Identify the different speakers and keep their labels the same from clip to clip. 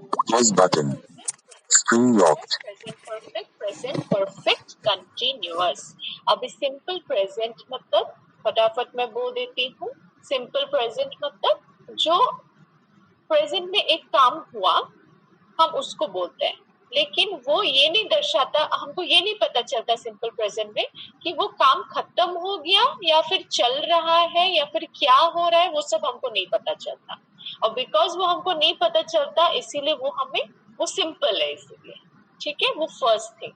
Speaker 1: Pause button. Screen locked.
Speaker 2: Present perfect, present perfect continuous. अभी simple present मतलब फटाफट मैं बोल देती हूँ। सिंपल प्रेजेंट मतलब जो प्रेजेंट में एक काम हुआ हम उसको बोलते हैं, लेकिन वो ये नहीं दर्शाता, हमको ये नहीं पता चलता सिंपल प्रेजेंट में कि वो काम खत्म हो गया या फिर चल रहा है या फिर क्या हो रहा है, वो सब हमको नहीं पता चलता। और बिकॉज वो हमको नहीं पता चलता इसीलिए वो सिंपल है इसीलिए। ठीक है, वो फर्स्ट थिंग।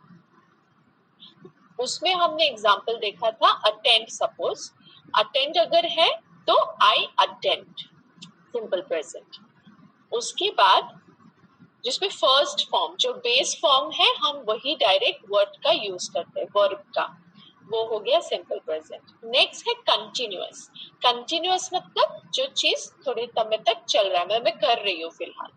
Speaker 2: उसमें हमने एग्जांपल देखा था अटेंड। सपोज अटेंड अगर है तो आई अटेंड, सिंपल प्रेजेंट। उसके बाद जिसमें फर्स्ट फॉर्म जो बेस फॉर्म है हम वही डायरेक्ट वर्ड का यूज करते हैं, वर्ब का, वो हो गया सिंपल प्रेजेंट। नेक्स्ट है कंटिन्यूअस। कंटिन्यूअस मतलब जो चीज थोड़े समय तक चल रहा है, मैं कर रही हूँ फिलहाल,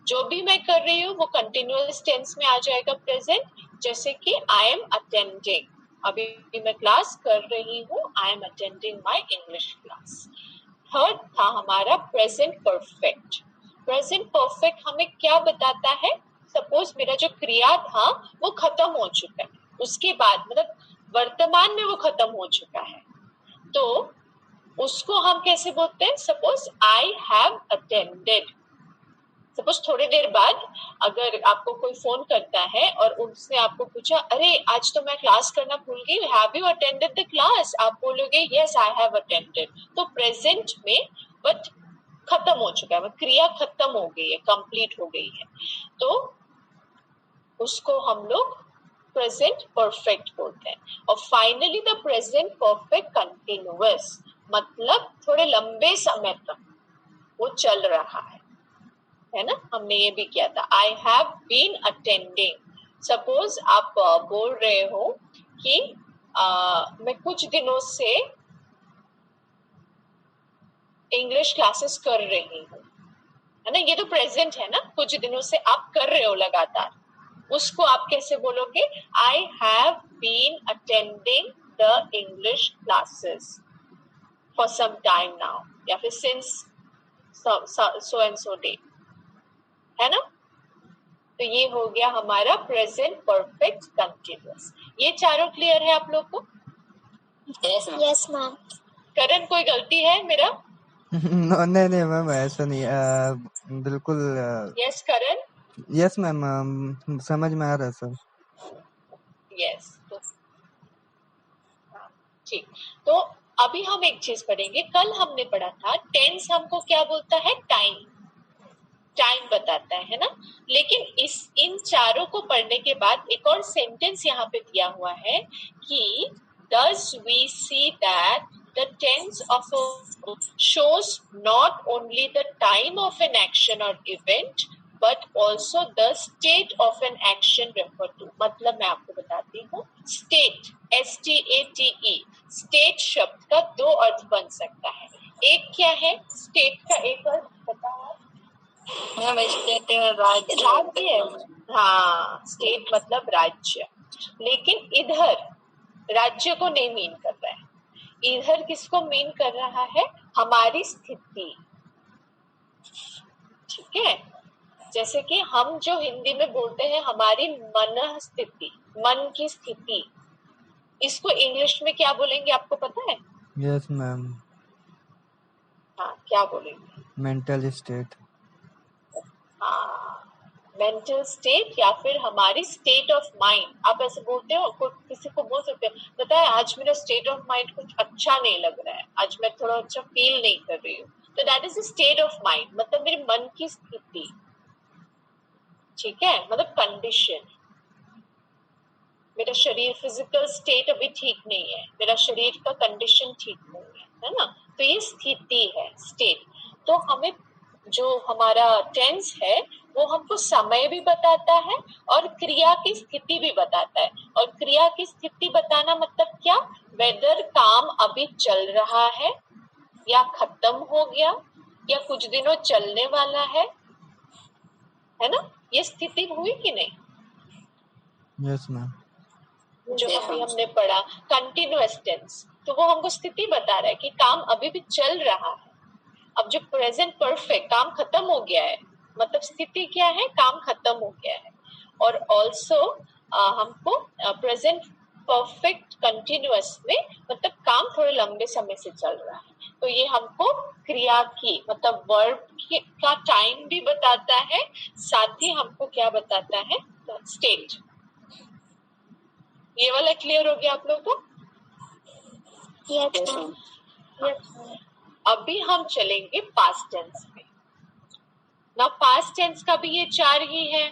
Speaker 2: जो भी मैं कर रही हूँ वो कंटिन्यूअस टेंस में आ जाएगा प्रेजेंट। जैसे कि आई एम अटेंडिंग, अभी मैं क्लास कर रही हूँ, I am attending my English class. Third था हमारा प्रेजेंट परफेक्ट। प्रेजेंट परफेक्ट हमें क्या बताता है? सपोज मेरा जो क्रिया था वो खत्म हो चुका है, उसके बाद मतलब वर्तमान में वो खत्म हो चुका है, तो उसको हम कैसे बोलते हैं? Suppose I have attended. Suppose थोड़ी देर बाद अगर आपको कोई फोन करता है और उसने आपको पूछा अरे आज तो मैं क्लास करना भूल गई, have you attended the class? आप बोलोगे यस आई हैव अटेंडेड। तो प्रेजेंट में बट खत्म हो चुका है, क्रिया खत्म हो गई है, कंप्लीट हो गई है, तो उसको हम लोग प्रेजेंट परफेक्ट बोलते हैं। और finally the present perfect continuous मतलब थोड़े लंबे समय तक वो चल रहा है ना। हमने ये भी किया था, I have been attending. Suppose आप बोल रहे हो कि मैं कुछ दिनों से इंग्लिश क्लासेस कर रही हूँ, है ना, ये तो प्रेजेंट है ना, कुछ दिनों से आप कर रहे हो लगातार, उसको आप कैसे बोलोगे? I have been attending the English classes for some time now, या फिर since so and so day, है ना। तो ये हो गया हमारा प्रेजेंट परफेक्ट कंटिन्यूअस। ये चारों क्लियर है आप लोग को?
Speaker 3: Yes ma'am.
Speaker 2: करण कोई गलती है मेरा?
Speaker 4: नहीं मैम, ऐसा नहीं, बिल्कुल।
Speaker 2: यस करण?
Speaker 4: यस मैम, समझ में आ रहा है सब।
Speaker 2: यस, तो ठीक। तो अभी हम एक चीज पढ़ेंगे, कल हमने पढ़ा था टेंस हमको क्या बोलता है? टाइम, टाइम बताता है ना। लेकिन इन चारों को पढ़ने के बाद एक और सेंटेंस यहाँ पे दिया हुआ है कि does we see that the tense of a shows not only the time of an action or event but also the state of an action referred to। मतलब मैं आपको बताती हूँ, state, STATE, state शब्द का दो अर्थ बन सकता है। एक क्या है state का? एक अर्थ बताओ। राज्य, हाँ, स्टेट मतलब राज्य। लेकिन इधर राज्य को नहीं मीन कर रहा है, इधर किसको मीन कर रहा है? हमारी स्थिति। ठीक है, जैसे कि हम जो हिंदी में बोलते हैं हमारी मन स्थिति, मन की स्थिति, इसको इंग्लिश में क्या बोलेंगे आपको पता है?
Speaker 4: Yes ma'am.
Speaker 2: हाँ, क्या बोलेंगे?
Speaker 4: Mental state.
Speaker 2: हाँ, मेंटल स्टेट या फिर हमारी स्टेट ऑफ माइंड। आप ऐसे बोलते हो, किसी को बोल सकते हो पता है आज मेरा स्टेट ऑफ माइंड कुछ अच्छा नहीं लग रहा है, आज मैं थोड़ा अच्छा फील नहीं कर रही हूँ, तो that is the state of mind, मतलब मेरे मन की स्थिति। ठीक है, मतलब कंडीशन। मेरा शरीर फिजिकल स्टेट अभी ठीक नहीं है, मेरा शरीर का कंडीशन ठीक नहीं है ना, तो ये स्थिति है, स्टेट। तो हमें जो हमारा टेंस है वो हमको समय भी बताता है और क्रिया की स्थिति भी बताता है। और क्रिया की स्थिति बताना मतलब क्या? वेदर काम अभी चल रहा है या खत्म हो गया या कुछ दिनों चलने वाला है ना, ये स्थिति हुई कि नहीं?
Speaker 4: Yes ma'am.
Speaker 2: जो अभी हमने पढ़ा कंटिन्यूअस टेंस, तो वो हमको स्थिति बता रहा है कि काम अभी भी चल रहा है। अब जो प्रेजेंट परफेक्ट, काम खत्म हो गया है, मतलब स्थिति क्या है, काम खत्म हो गया है। और ऑल्सो हमको प्रेजेंट परफेक्ट कंटिन्यूअस में मतलब काम थोड़े लंबे समय से चल रहा है, तो ये हमको क्रिया की मतलब वर्ब का टाइम भी बताता है, साथ ही हमको क्या बताता है, स्टेट। ये वाला क्लियर हो गया आप लोगों को?
Speaker 3: Yes ma'am.
Speaker 2: अभी हम चलेंगे पास्ट टेंस में। ना पास्ट टेंस का भी ये 4 ही है,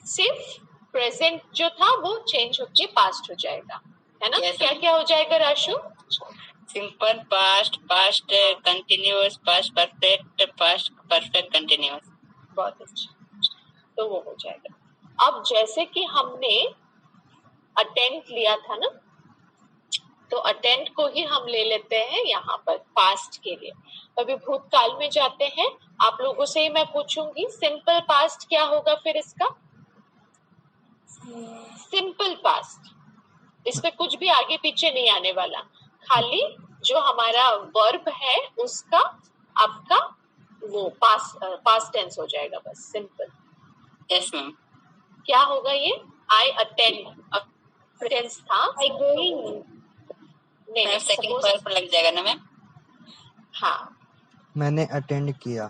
Speaker 2: सिर्फ प्रेजेंट जो था वो चेंज होके पास्ट हो जाएगा, है ना?
Speaker 5: Yes,
Speaker 2: क्या क्या हो जाएगा Rashu?
Speaker 5: Simple past, past continuous, past perfect, past perfect continuous.
Speaker 2: बहुत अच्छा, तो वो हो जाएगा। अब जैसे कि हमने अटेंड लिया था ना, तो अटेंड को ही हम ले लेते हैं यहाँ पर पास्ट के लिए। अभी भूतकाल में जाते हैं, आप लोगों से ही मैं पूछूंगी सिंपल पास्ट क्या होगा फिर इसका? सिंपल पास्ट, इसमें कुछ भी आगे पीछे नहीं आने वाला, खाली जो हमारा वर्ब है उसका आपका वो पास्ट टेंस हो जाएगा, बस सिंपल।
Speaker 5: Yes ma'am.
Speaker 2: क्या होगा ये? आई अटेंड टेंस था,
Speaker 3: आई गोइंग।
Speaker 2: नहीं,
Speaker 5: सेकंड
Speaker 2: suppose-
Speaker 5: वर्ब लग जाएगा ना मैम?
Speaker 2: हाँ
Speaker 4: मैंने अटेंड किया।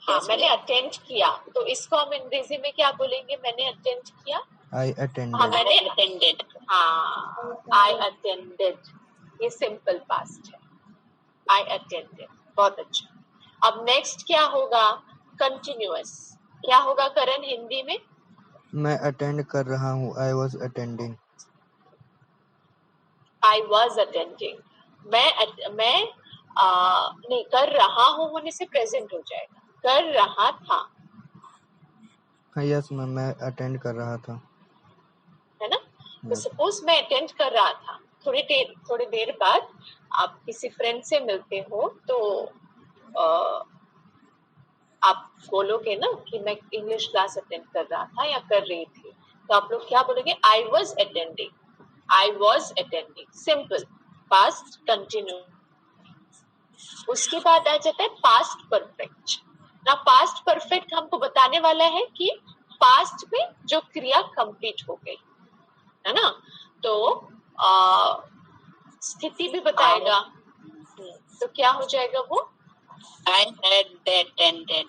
Speaker 2: हाँ, मैंने अटेंड किया, तो इसको हम अंग्रेजी में क्या बोलेंगे? मैंने अटेंड किया,
Speaker 4: आई
Speaker 2: हाँ
Speaker 4: अटेंडेड।
Speaker 2: मैंने
Speaker 5: अटेंडेड।
Speaker 2: हाँ, आई अटेंडेड, ये सिंपल पास्ट है, आई अटेंडेड। बहुत अच्छा। अब नेक्स्ट क्या होगा? कंटिन्यूअस। क्या होगा करण हिंदी में?
Speaker 4: मैं अटेंड कर रहा हूँ। I was attending.
Speaker 2: I was attending. मैं नहीं, कर रहा हूँ होने से प्रेजेंट हो जाएगा, कर रहा था,
Speaker 4: हाँ यस मैम, मैं अटेंड कर रहा था।
Speaker 2: है ना? तो सपोज मैं अटेंड कर रहा था, थोड़ी देर बाद आप किसी फ्रेंड से मिलते हो तो आप बोलोगे ना कि मैं इंग्लिश क्लास अटेंड कर रहा था या कर रही थी, तो आप लोग क्या बोलोगे? I was attending, I was attending, simple past continue. उसके बाद आ जाता है पास्ट परफेक्ट। ना पास्ट परफेक्ट हमको बताने वाला है कि पास्ट में जो क्रिया कंप्लीट हो गई, है ना? तो स्थिति भी बताएगा, तो क्या हो जाएगा वो?
Speaker 5: I had attended.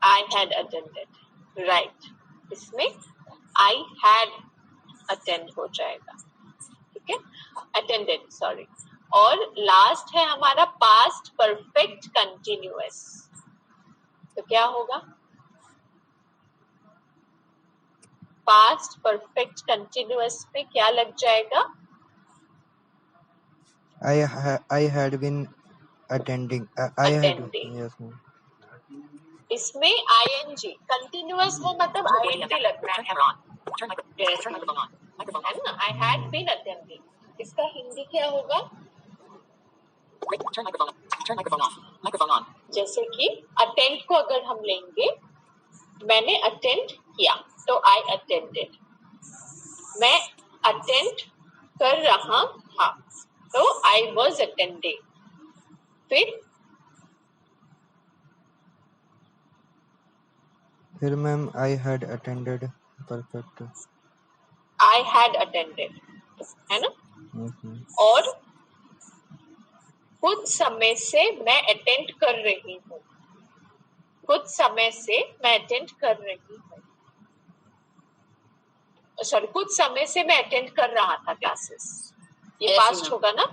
Speaker 2: I had attended, right? इसमें I had attend हो जाएगा, ठीक है? Attended, sorry। और लास्ट है हमारा पास्ट परफेक्ट कंटिन्यूअस, तो क्या होगा? पास्ट परफेक्ट कंटिन्यूअस में क्या लग जाएगा?
Speaker 4: I had been attending.
Speaker 2: Attending।
Speaker 4: Yes ma'am.
Speaker 2: इसमें ing कंटिन्यूअस हो मतलब ing लगना है ना? I had been attending, इसका हिंदी क्या होगा? जैसे कि अटेंड को अगर हम लेंगे, मैंने अटेंड किया तो आई अटेंडेड, मैं अटेंड कर रहा था तो आई वॉज अटेंडिंग,
Speaker 4: फिर ma'am I had attended perfect.
Speaker 2: I had attended, है ना? और कुछ समय से मैं अटेंड कर रही हूँ, कुछ समय से मैं अटेंड कर रही हूँ, सॉरी, कुछ समय से मैं अटेंड कर रहा था क्लासेस, ये पास्ट होगा ना?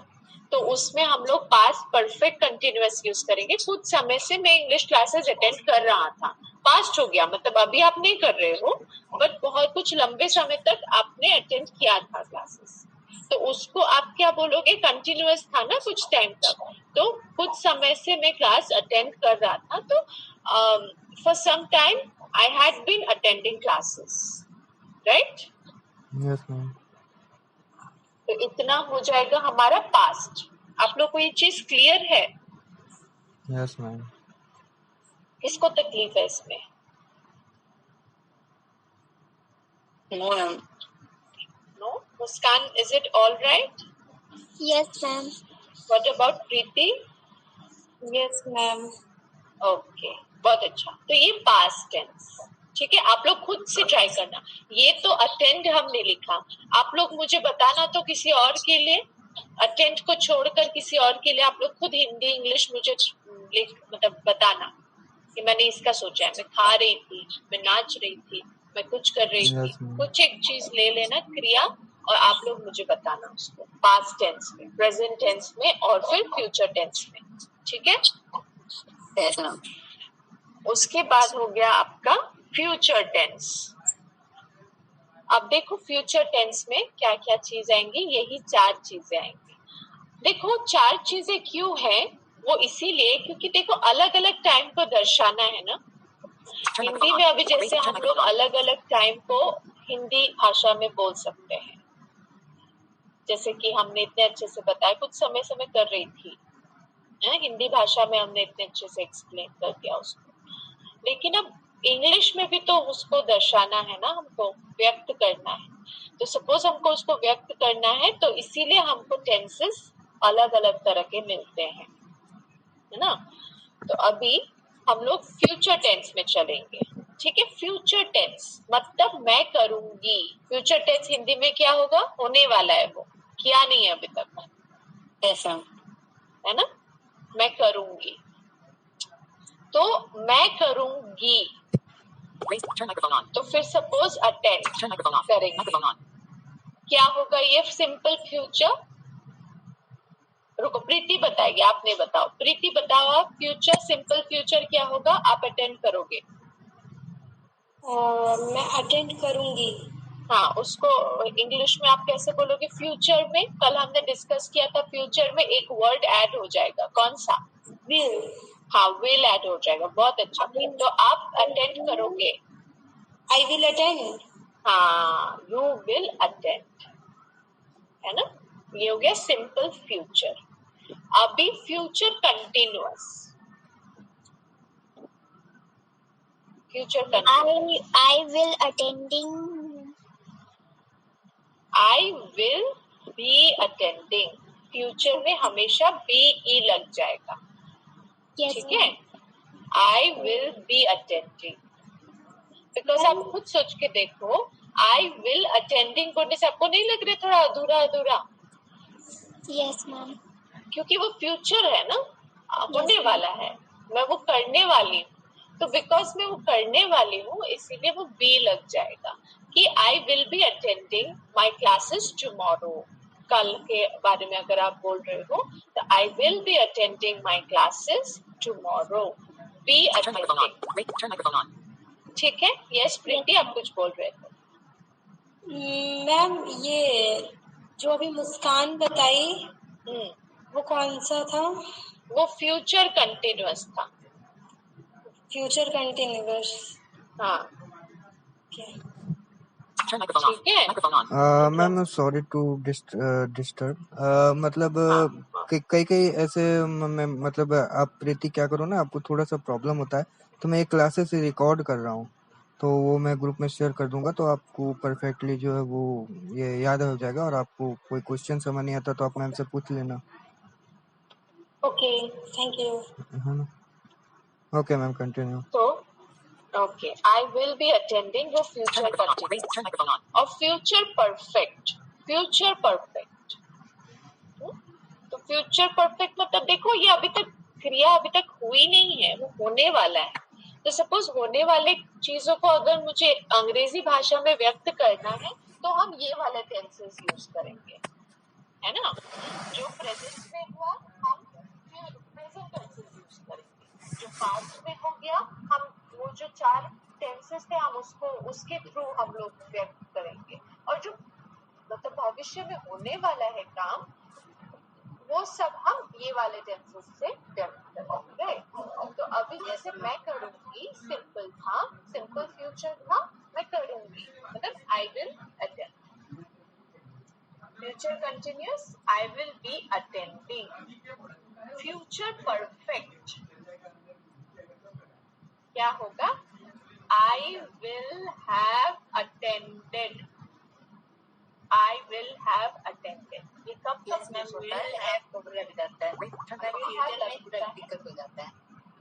Speaker 2: तो उसमें हम लोग पास्ट परफेक्ट कंटिन्यूअस यूज करेंगे। कुछ समय से मैं इंग्लिश क्लासेस अटेंड कर रहा था, पास्ट हो गया, मतलब अभी आप नहीं कर रहे हो, बट बहुत कुछ लंबे समय तक आपने अटेंड किया था क्लासेस, तो उसको आप क्या बोलोगे? कंटिन्यूअस था ना कुछ टाइम तक, तो कुछ समय से मैं क्लास अटेंड कर रहा था, तो for some time I had been attending classes, right?
Speaker 4: Yes ma'am.
Speaker 2: तो इतना हो जाएगा हमारा पास्ट। आप लोग को ये चीज क्लियर है?
Speaker 4: Yes ma'am.
Speaker 2: किसको तकलीफ है इसमें?
Speaker 5: No ma'am.
Speaker 2: No? Muskan, is it all right?
Speaker 3: Yes, ma'am.
Speaker 2: What about Preeti?
Speaker 3: Yes, ma'am.
Speaker 2: Okay, बहुत अच्छा। तो ये पास्ट टेंस, ठीक है। आप लोग खुद से ट्राई करना। ये तो अटेंड हमने लिखा, आप लोग मुझे बताना तो किसी और के लिए, अटेंड को छोड़कर किसी और के लिए आप लोग खुद हिंदी इंग्लिश मुझे मतलब बताना कि मैंने इसका सोचा है, मैं खा रही थी, मैं नाच रही थी, मैं कुछ कर रही थी,
Speaker 4: यस मैम।
Speaker 2: कुछ एक चीज ले लेना क्रिया, और आप लोग मुझे बताना उसको पास्ट टेंस में, प्रेजेंट टेंस में और फिर फ्यूचर टेंस में, ठीक है।
Speaker 5: Yes, ma'am.
Speaker 2: उसके बाद हो गया आपका फ्यूचर टेंस। अब देखो फ्यूचर टेंस में क्या क्या चीज आएंगी, यही 4 चीजें आएंगी। देखो 4 चीजें क्यों है, वो इसीलिए क्योंकि देखो अलग अलग टाइम को दर्शाना है ना। हिंदी में अभी जैसे हम लोग अलग अलग टाइम को हिंदी भाषा में बोल सकते हैं, जैसे कि हमने इतने अच्छे से बताया, कुछ समय से मैं कर रही थी हिंदी भाषा में, हमने इतने अच्छे से एक्सप्लेन कर दिया उसको। लेकिन अब इंग्लिश में भी तो उसको दर्शाना है ना, हमको व्यक्त करना है। तो सपोज हमको उसको व्यक्त करना है, तो इसीलिए हमको टेंसेस अलग अलग तरह के मिलते हैं, है ना। तो अभी हम लोग फ्यूचर टेंस में चलेंगे, ठीक है। फ्यूचर टेंस मतलब मैं करूंगी। फ्यूचर टेंस हिंदी में क्या होगा, होने वाला है, वो किया नहीं है अभी तक,
Speaker 5: Yes, ma'am.
Speaker 2: है ना। मैं करूंगी, तो मैं करूंगी,
Speaker 5: Turn microphone on.
Speaker 2: तो फिर suppose attend
Speaker 5: Turn microphone off.
Speaker 2: करेंगे,
Speaker 5: Microphone on.
Speaker 2: क्या होगा ये सिंपल फ्यूचर। रुको प्रीति बताएगी, आप नहीं बताओ। प्रीति बताओ आप, फ्यूचर सिंपल फ्यूचर क्या होगा, आप अटेंड करोगे।
Speaker 3: मैं अटेंड करूंगी।
Speaker 2: हाँ, उसको इंग्लिश में आप कैसे बोलोगे। फ्यूचर में कल हमने डिस्कस किया था, फ्यूचर में एक वर्ड ऐड हो जाएगा, कौन सा,
Speaker 3: विल।
Speaker 2: हाँ विल ऐड हो जाएगा, बहुत अच्छा। तो आप अटेंड करोगे,
Speaker 3: आई विल अटेंड।
Speaker 2: हाँ यू विल अटेंड, है ना। ये हो गया सिंपल फ्यूचर। अभी future continuous, future continuous,
Speaker 3: I will attending.
Speaker 2: I will be attending, future में हमेशा बी ई लग जाएगा, ठीक है। आई विल बी अटेंडिंग, बिकॉज आप खुद सोच के देखो, आई विल अटेंडिंग करने से आपको नहीं लग रहा थोड़ा अधूरा अधूरा,
Speaker 3: यस मैम।
Speaker 2: क्योंकि वो फ्यूचर है ना, होने वाला है, मैं वो करने वाली हूँ, तो बिकॉज मैं वो करने वाली हूँ इसीलिए वो बी लग जाएगा कि आई will be attending my classes tomorrow. कल के बारे में अगर आप बोल रहे हो तो I will be attending my classes tomorrow, be
Speaker 5: Turn microphone on.
Speaker 2: Attending,
Speaker 5: Wait, turn microphone on.
Speaker 2: ठीक है। यस प्रीति, आप कुछ बोल रहे थे।
Speaker 3: मैम ये जो अभी मुस्कान बताई वो कौन सा था?
Speaker 2: वो फ्यूचर कंटिन्यूअस था,
Speaker 3: फ्यूचर कंटिन्यूअस।
Speaker 2: हाँ
Speaker 5: Turn microphone off.
Speaker 2: ठीक है।
Speaker 5: Microphone on.
Speaker 4: Ma'am sorry to disturb, मतलब
Speaker 2: हाँ।
Speaker 4: कई कई ऐसे मतलब आप प्रीति क्या करो ना, आपको थोड़ा सा प्रॉब्लम होता है, तो मैं एक क्लासेस रिकॉर्ड कर रहा हूँ, तो वो मैं ग्रुप में शेयर कर दूंगा, तो आपको परफेक्टली जो है वो ये याद हो जाएगा, और आपको कोई क्वेश्चन समझ नहीं आता तो आप मैम से पूछ लेना।
Speaker 3: Okay, thank you.
Speaker 4: है ना। Okay ma'am, continue.
Speaker 2: तो okay, I will be attending, वो
Speaker 5: Turn
Speaker 2: future
Speaker 5: microphone on. Wait,
Speaker 2: continuous,
Speaker 5: turn microphone on.
Speaker 2: और फ्यूचर परफेक्ट, फ्यूचर परफेक्ट। तो फ्यूचर परफेक्ट मतलब देखो ये अभी तक क्रिया अभी तक हुई नहीं है, वो होने वाला है। तो सपोज होने वाले चीजों को अगर मुझे अंग्रेजी भाषा में व्यक्त करना है तो हम ये वाले टेंसेस यूज करेंगे, है ना। जो प्रेजेंट में हुआ हम प्रेजेंट टेंसेस यूज करेंगे, जो पास्ट में हो गया हम वो जो 4 टेंसेस थे हम उसको उसके थ्रू हम लोग व्यक्त करेंगे, और जो मतलब भविष्य में होने वाला है काम वो सब हम ये वाले टेंसेस से व्यक्त करेंगे। तो अभी जैसे मैं करूंगी सिंपल था, सिंपल फ्यूचर था, मैं करूंगी मतलब I will attend. Future continuous, I will be attending. Future perfect क्या होगा, आई will have attended, I will have attended. ये कब तक यूज होता है,
Speaker 5: Will have को लग जाता है.
Speaker 2: Wait, turn
Speaker 5: अगर
Speaker 2: microphone
Speaker 5: फ्यूचर में
Speaker 2: लगता है।
Speaker 5: प्रैक्टिकल हो जाता है.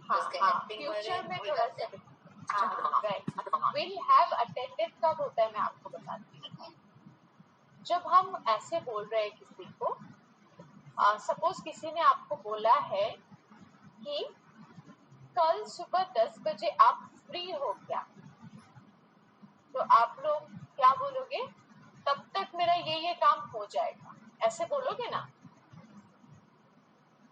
Speaker 2: हाँ
Speaker 5: उसके
Speaker 2: हाँ
Speaker 5: helping वाले
Speaker 2: फ्यूचर में
Speaker 5: will
Speaker 2: थोड़ा
Speaker 5: have
Speaker 2: सा
Speaker 5: them.
Speaker 2: हाँ राइट विल हैव अटेंडेड कब होता है मैं आपको बताती हूँ जब हम ऐसे बोल रहे हैं किसी को सपोज किसी ने आपको बोला है कि कल सुबह 10 बजे आप फ्री हो क्या तो आप लोग क्या बोलोगे तब तक मेरा ये काम हो जाएगा ऐसे बोलोगे ना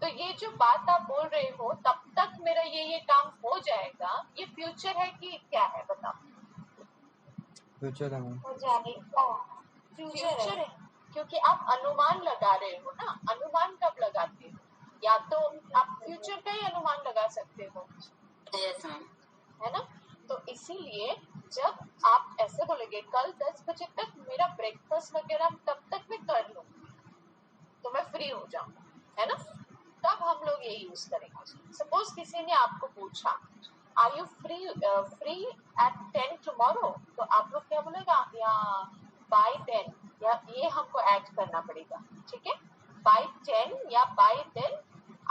Speaker 2: तो ये जो बात आप बोल रहे हो तब तक मेरा ये काम हो जाएगा ये फ्यूचर है कि क्या है बताओ
Speaker 4: फ्यूचर है मैम।
Speaker 3: हो जाएगा
Speaker 2: फ्यूचर है क्योंकि आप अनुमान लगा रहे हो ना अनुमान कब लगाते हो या तो आप फ्यूचर का ही अनुमान लगा सकते हो
Speaker 5: Yes, ma'am.
Speaker 2: है ना तो इसीलिए जब आप ऐसे बोलेंगे कल 10 बजे तक मेरा ब्रेकफास्ट वगैरह तब तक मैं कर लूंगी तो मैं फ्री हो जाऊंगा है ना तब हम लोग ये यूज करेंगे सपोज किसी ने आपको पूछा are you free at 10 tomorrow तो आप लोग क्या बोलेगा या बाय 10 या ये हमको ऐड करना पड़ेगा ठीक है बाय 10 या by 10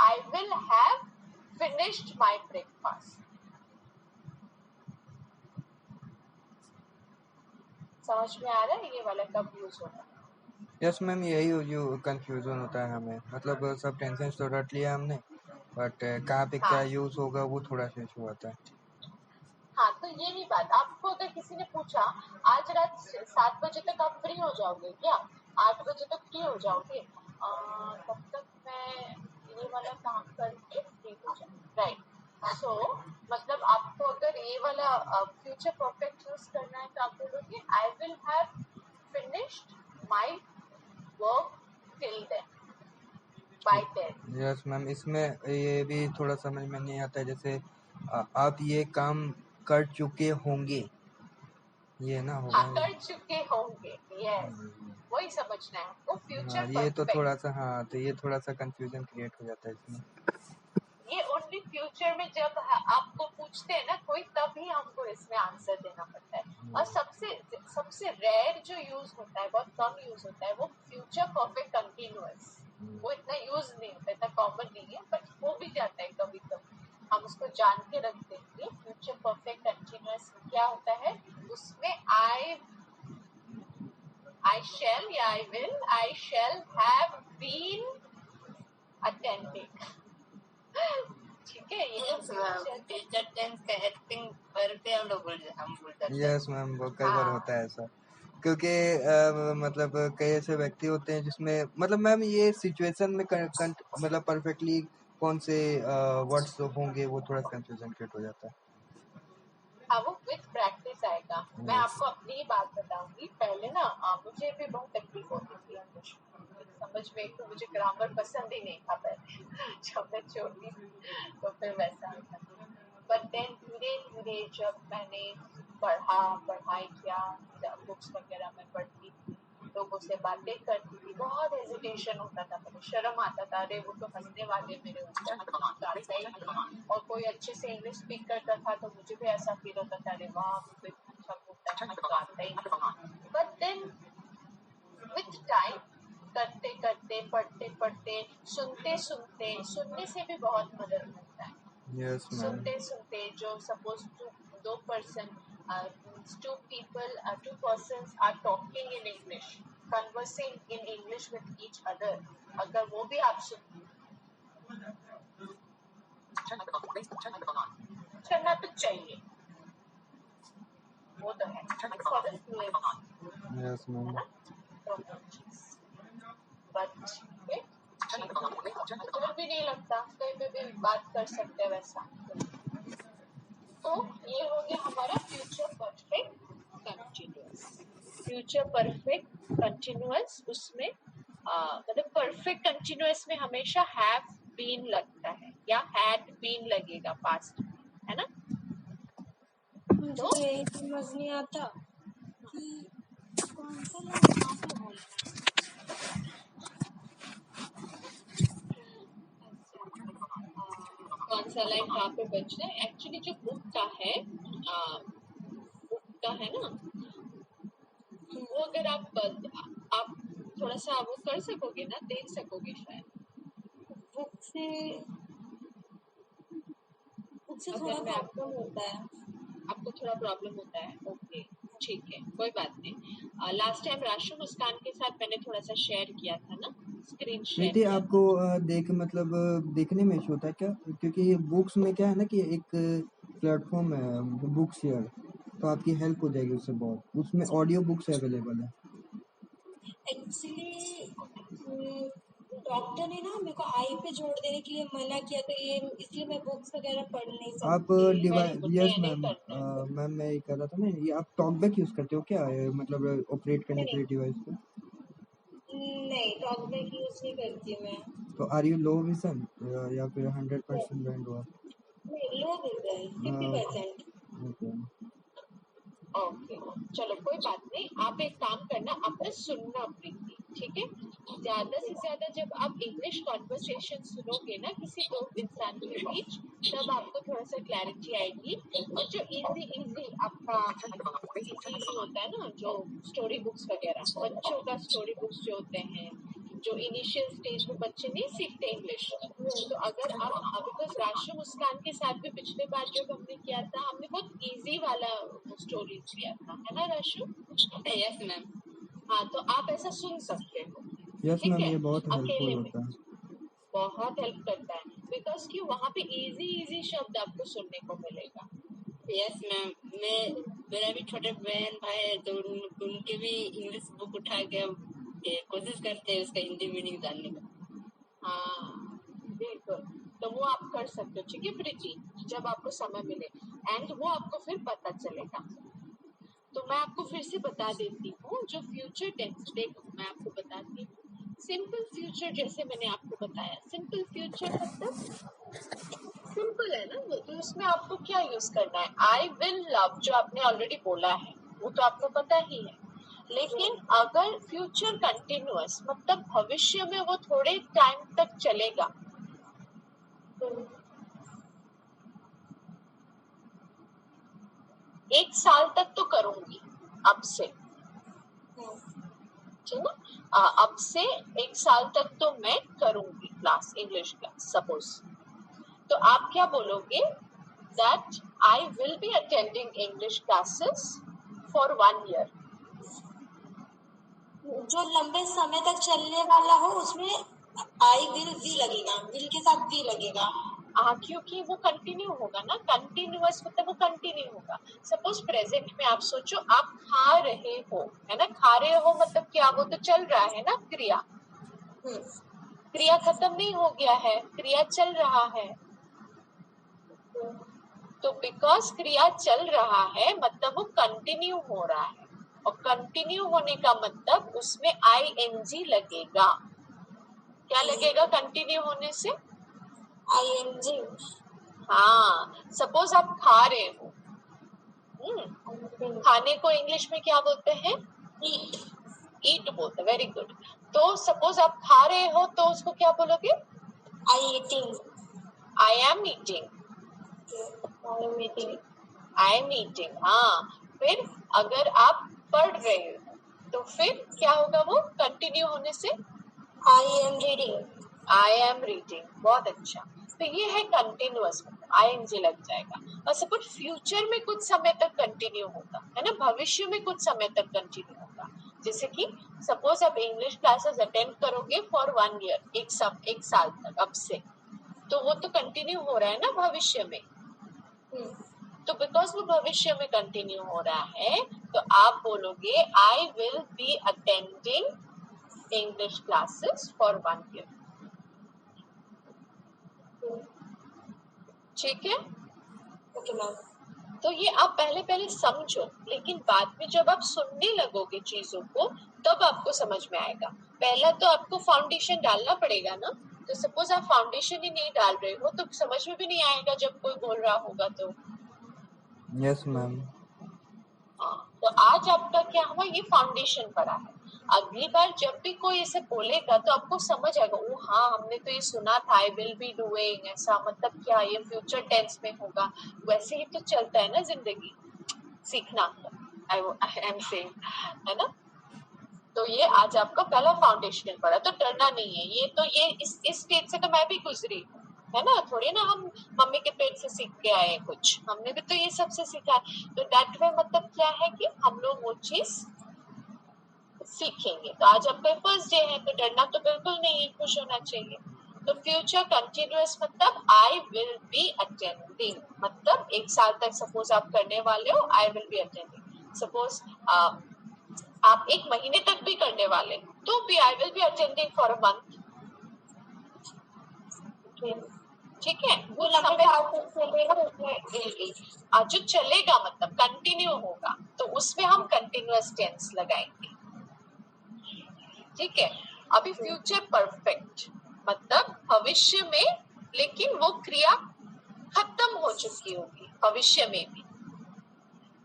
Speaker 2: I will have finished my breakfast समझ में आ रहा है ये वाला कब यूज होता है
Speaker 4: यस मैम यही जो कंफ्यूजन होता है हमें मतलब सब टेंशन तो रट लिया हमने बट कहाँ पे क्या
Speaker 2: हाँ
Speaker 4: यूज होगा वो थोड़ा सा इशू आता है
Speaker 2: हाँ तो ये भी बात आपको अगर किसी ने पूछा आज रात 7 बजे तक आप फ्री हो जाओगे क्या 8 बजे तक फ्री हो जाओगे तब तक मैं ये वाला काम करके फ्री हो जाऊँ राइट सो मतलब आपको अगर ये वाला फ्यूचर परफेक्ट यूज करना है तो आप बोलोगे I will have finished my work till then by 10
Speaker 4: yes ma'am इसमें ये भी थोड़ा समझ में नहीं आता है जैसे आप ये काम कर चुके होंगे ये ना होगा
Speaker 2: हाँ कर चुके होंगे यस वही समझना है आपको फ्यूचर
Speaker 4: ये तो
Speaker 2: परफेक्ट
Speaker 4: थोड़ा सा हाँ तो ये थोड़ा सा कंफ्यूजन क्रिएट हो जाता है इसमें
Speaker 2: ये ओनली फ्यूचर में जब आपको पूछते हैं ना कोई तभी हमको इसमें आंसर देना पड़ता है और सबसे रेयर जो यूज होता है बहुत कम यूज होता है वो फ्यूचर परफेक्ट कंटिन्यूअस वो इतना यूज नहीं होता इतना कॉमन नहीं है बट हो भी जाता है कभी कभी हम उसको जान के रख देंगे फ्यूचर परफेक्ट कंटिन्यूअस क्या होता है उसमें I shall या I shall have been attending ठीक है ये
Speaker 5: Yes, ma'am. Future tense का helping verb पे हम बोल जाते हैं.
Speaker 4: यस मैम वो कई बार होता है ऐसा क्योंकि मतलब कई ऐसे व्यक्ति होते हैं जिसमें मतलब मैम ये सिचुएशन में मतलब परफेक्टली कौन से वर्ड्स होंगे वो थोड़ा कंफ्यूजन क्रिएट हो जाता है
Speaker 2: हाँ वो विथ प्रैक्टिस आएगा मैं आपको अपनी ही बात बताऊंगी पहले ना मुझे भी बहुत तकलीफ होती थी इंग्लिश समझ में तो मुझे ग्रामर पसंद ही नहीं था पहले जब मैं छोटी थी तो फिर वैसा होता बट देन धीरे धीरे जब मैंने पढ़ाई किया बुक्स वगैरह में पढ़ती थी लोगों से बातें करती थी बहुत हेजिटेशन होता था मुझे शर्म आता था अरे वो तो हंसने वाले मेरे ऊपर और कोई अच्छे से इंग्लिश स्पीक करता था तो मुझे भी ऐसा फील होता था अरे वाह अच्छा बोलता है तो आता ही बट देन विथ टाइम करते करते पढ़ते पढ़ते सुनते सुनते सुनने से भी बहुत मदद मिलता है
Speaker 4: यस मैम
Speaker 2: सुनते सुनते जो suppose two persons are talking in English, conversing in English with each other. अगर वो भी आप सुनना तो चाहिए वो तो है for the fluency
Speaker 4: yes ma'am
Speaker 2: but डर भी नहीं लगता कहीं पे भी बात कर सकते हैं वैसा तो ये हो गया हमारा फ्यूचर परफेक्ट कंटिन्यूअस उसमें मतलब परफेक्ट कंटिन्यूअस में हमेशा हैव बीन लगता है या हैड बीन लगेगा पास्ट में है ना
Speaker 3: मुझे तो यही समझ नहीं आता कि कौन सा लाइन कहाँ पे बोलना
Speaker 2: कौन सा लाइन कहाँ पे बचना है एक्चुअली जो बुक का है ना वो अगर आप थोड़ा सा वो कर सकोगे ना देख सकोगे शायद
Speaker 3: बुक से मुझसे
Speaker 2: अगर
Speaker 3: थोड़ा
Speaker 2: मैं आप
Speaker 3: प्रॉब्लम होता है।
Speaker 2: आपको थोड़ा प्रॉब्लम होता है, ओके ठीक है, कोई बात नहीं। लास्ट टाइम राशु मुस्कान के साथ मैंने थोड़ा सा शेयर किया था ना, स्क्रीन शेयर
Speaker 4: प्रीति
Speaker 2: किया
Speaker 4: आपको
Speaker 2: था।
Speaker 4: देखने में इशू होता है क्या? क्योंकि ये बुक्स में क्या है ना कि एक प्लेटफॉर्म है बुक शेयर, तो आपकी हेल्प हो जाएगी उससे बहुत। उसमें ऑडियो बुक्स अवेलेबल है।
Speaker 3: एक्चुअली डॉक्टर ने ना मेरे को आई पे जोड़ देने के लिए मना किया, तो ये इसलिए मैं बुक्स वगैरह पढ़ नहीं
Speaker 4: आप
Speaker 3: सकती।
Speaker 2: वेरी
Speaker 4: डिवाइस,
Speaker 2: गुड,
Speaker 4: यस
Speaker 2: नहीं
Speaker 4: मैम,
Speaker 2: करना है।
Speaker 4: मैम मैं ये कह रहा था ना, ये आप टॉकबैक यूज करते हो क्या मतलब ऑपरेट करने के
Speaker 2: नहीं
Speaker 4: लिए डिवाइस को?
Speaker 3: नहीं, टॉकबैक यूज नहीं करती मैं।
Speaker 4: तो आर यू लो विजन या फिर 100% बैंड हो आप?
Speaker 3: नहीं, लो विजन 50%।
Speaker 4: ओके।
Speaker 2: ओके चलो कोई बात नहीं, आप एक काम करना, आपने सुनना प्रीति, ठीक है? ज्यादा से ज्यादा जब आप इंग्लिश कॉन्वर्सेशन सुनोगे ना किसी दो इंसान के बीच, तब आपको थोड़ा सा क्लैरिटी आएगी। और जो इजी आपका इजी होता है ना, जो स्टोरी बुक्स वगैरह, बच्चों का स्टोरी बुक्स जो होते हैं, जो इनिशियल स्टेज में बच्चे नहीं सीखते इंग्लिश, तो अगर आप, बिकॉज राशु मुस्कान के साथ भी पिछले बार जब हमने किया था, हमने बहुत इजी वाला स्टोरीज किया था, है ना राशु?
Speaker 5: Yes ma'am.
Speaker 2: हाँ, तो आप ऐसा सुन सकते हो,
Speaker 4: यस
Speaker 2: ठीक
Speaker 4: मैम,
Speaker 2: है,
Speaker 4: ये बहुत हेल्पफुल
Speaker 2: अकेले में
Speaker 4: होता है।
Speaker 2: बहुत हेल्प करता है, बिकॉज कि वहाँ पे इजी शब्द आपको सुनने को मिलेगा।
Speaker 5: यस मैम, मैं मेरा भी छोटे बहन भाई है, तो उनके भी इंग्लिश बुक उठा के कोशिश करते हैं उसका हिंदी मीनिंग जानने का।
Speaker 2: हाँ बिल्कुल, तो वो आप कर सकते हो, ठीक है प्रीति, जब आपको समय मिले, एंड वो आपको फिर पता चलेगा। तो मैं आपको फिर से बता देती हूँ, जो फ्यूचर टेंस, देखो मैं आपको बताती हूँ। सिंपल फ्यूचर जैसे मैंने आपको बताया, सिंपल फ्यूचर मतलब सिंपल है ना वो, तो उसमें आपको क्या यूज करना है? आई विल लव, जो आपने ऑलरेडी बोला है वो तो आपको पता ही है। लेकिन अगर फ्यूचर कंटिन्यूअस मतलब भविष्य में वो थोड़े टाइम तक चलेगा, एक साल तक तो करूंगी अब से, ठीक है? अब से एक साल तक तो मैं करूंगी क्लास, इंग्लिश क्लास सपोज, तो आप क्या बोलोगे? That I will be attending English classes for 1 year।
Speaker 3: जो लंबे समय तक चलने वाला हो उसमें आई विल भी लगेगा, विल के साथ भी लगेगा।
Speaker 2: हाँ, क्योंकि वो कंटिन्यू होगा ना, कंटिन्यूअस मतलब वो कंटिन्यू होगा। सपोज प्रेजेंट में आप सोचो, आप खा रहे हो, है ना? खा रहे हो मतलब क्या, वो तो चल रहा है ना क्रिया, क्रिया खत्म नहीं हो गया है, क्रिया चल रहा है। तो बिकॉज क्रिया चल रहा है मतलब वो कंटिन्यू हो रहा है, और कंटिन्यू होने का मतलब उसमें आईएनजी लगेगा। क्या लगेगा कंटिन्यू होने से?
Speaker 3: आईएनजी।
Speaker 2: हाँ, सपोज आप खा रहे हो, खाने को इंग्लिश में क्या बोलते हैं?
Speaker 3: ईट।
Speaker 2: ईट बोलते, वेरी गुड। तो सपोज आप खा रहे हो तो उसको क्या बोलोगे?
Speaker 3: I eating.
Speaker 2: I am eating,
Speaker 3: I am eating.
Speaker 2: I am eating. हाँ, फिर अगर आप पढ़ रहे हो तो फिर क्या होगा वो कंटिन्यू होने से?
Speaker 3: I am reading.
Speaker 2: I am reading, बहुत अच्छा। तो ये है कंटिन्यूअस, आईएनजी लग जाएगा। और सपोज फ्यूचर में कुछ समय तक कंटिन्यू होगा, है ना, भविष्य में कुछ समय तक कंटिन्यू होगा, जैसे कि सपोज आप इंग्लिश क्लासेस अटेंड करोगे फॉर 1 year, एक साल तक अब से, तो वो तो कंटिन्यू हो रहा है ना भविष्य में। तो बिकॉज वो भविष्य में कंटिन्यू हो रहा है, तो आप बोलोगे I will be attending English classes for 1 year। ठीक है?
Speaker 3: Okay ma'am.
Speaker 2: तो ये आप पहले समझो, लेकिन बाद में जब आप सुनने लगोगे चीजों को तब आपको समझ में आएगा। पहला तो आपको फाउंडेशन डालना पड़ेगा ना, तो सपोज आप फाउंडेशन ही नहीं डाल रहे हो तो समझ में भी नहीं आएगा जब कोई बोल रहा होगा तो।
Speaker 4: Yes ma'am.
Speaker 2: हाँ, तो आज आपका क्या हुआ, ये फाउंडेशन पड़ा है। अगली बार जब भी कोई इसे बोलेगा तो आपको समझ आएगा, ओ हाँ हमने तो ये सुना था, आई विल बी डूइंग, ऐसा मतलब क्या ये फ्यूचर टेंस में होगा। वैसे ही तो चलता है ना जिंदगी, सीखना, आई एम सेइंग, है ना? तो ये आज आपका पहला फाउंडेशन पड़ा, तो डरना नहीं है। ये तो ये इस स्टेज से तो मैं भी गुजरी हूँ, है ना, थोड़ी ना हम मम्मी के पेट से सीख के आए हैं कुछ, हमने भी तो ये सबसे सीखा है। तो दैट वे मतलब क्या है कि हम लोग वो चीज सीखेंगे। तो आज आपका फर्स्ट डे है, तो डरना तो बिल्कुल नहीं है, खुश होना चाहिए। तो फ्यूचर कंटिन्यूअस मतलब आई विल बी अटेंडिंग, मतलब 1 साल तक सपोज आप करने वाले हो, आई विल बी अटेंडिंग। सपोज आप 1 महीने तक भी करने वाले हो तो भी आई will be attending for a month. ठीक है, वो समय जो चलेगा मतलब कंटिन्यू होगा, तो उसमें हम कंटिन्यूअस टेंस लगाएंगे। ठीक है, अभी फ्यूचर परफेक्ट मतलब भविष्य में, लेकिन वो क्रिया खत्म हो चुकी होगी भविष्य में भी।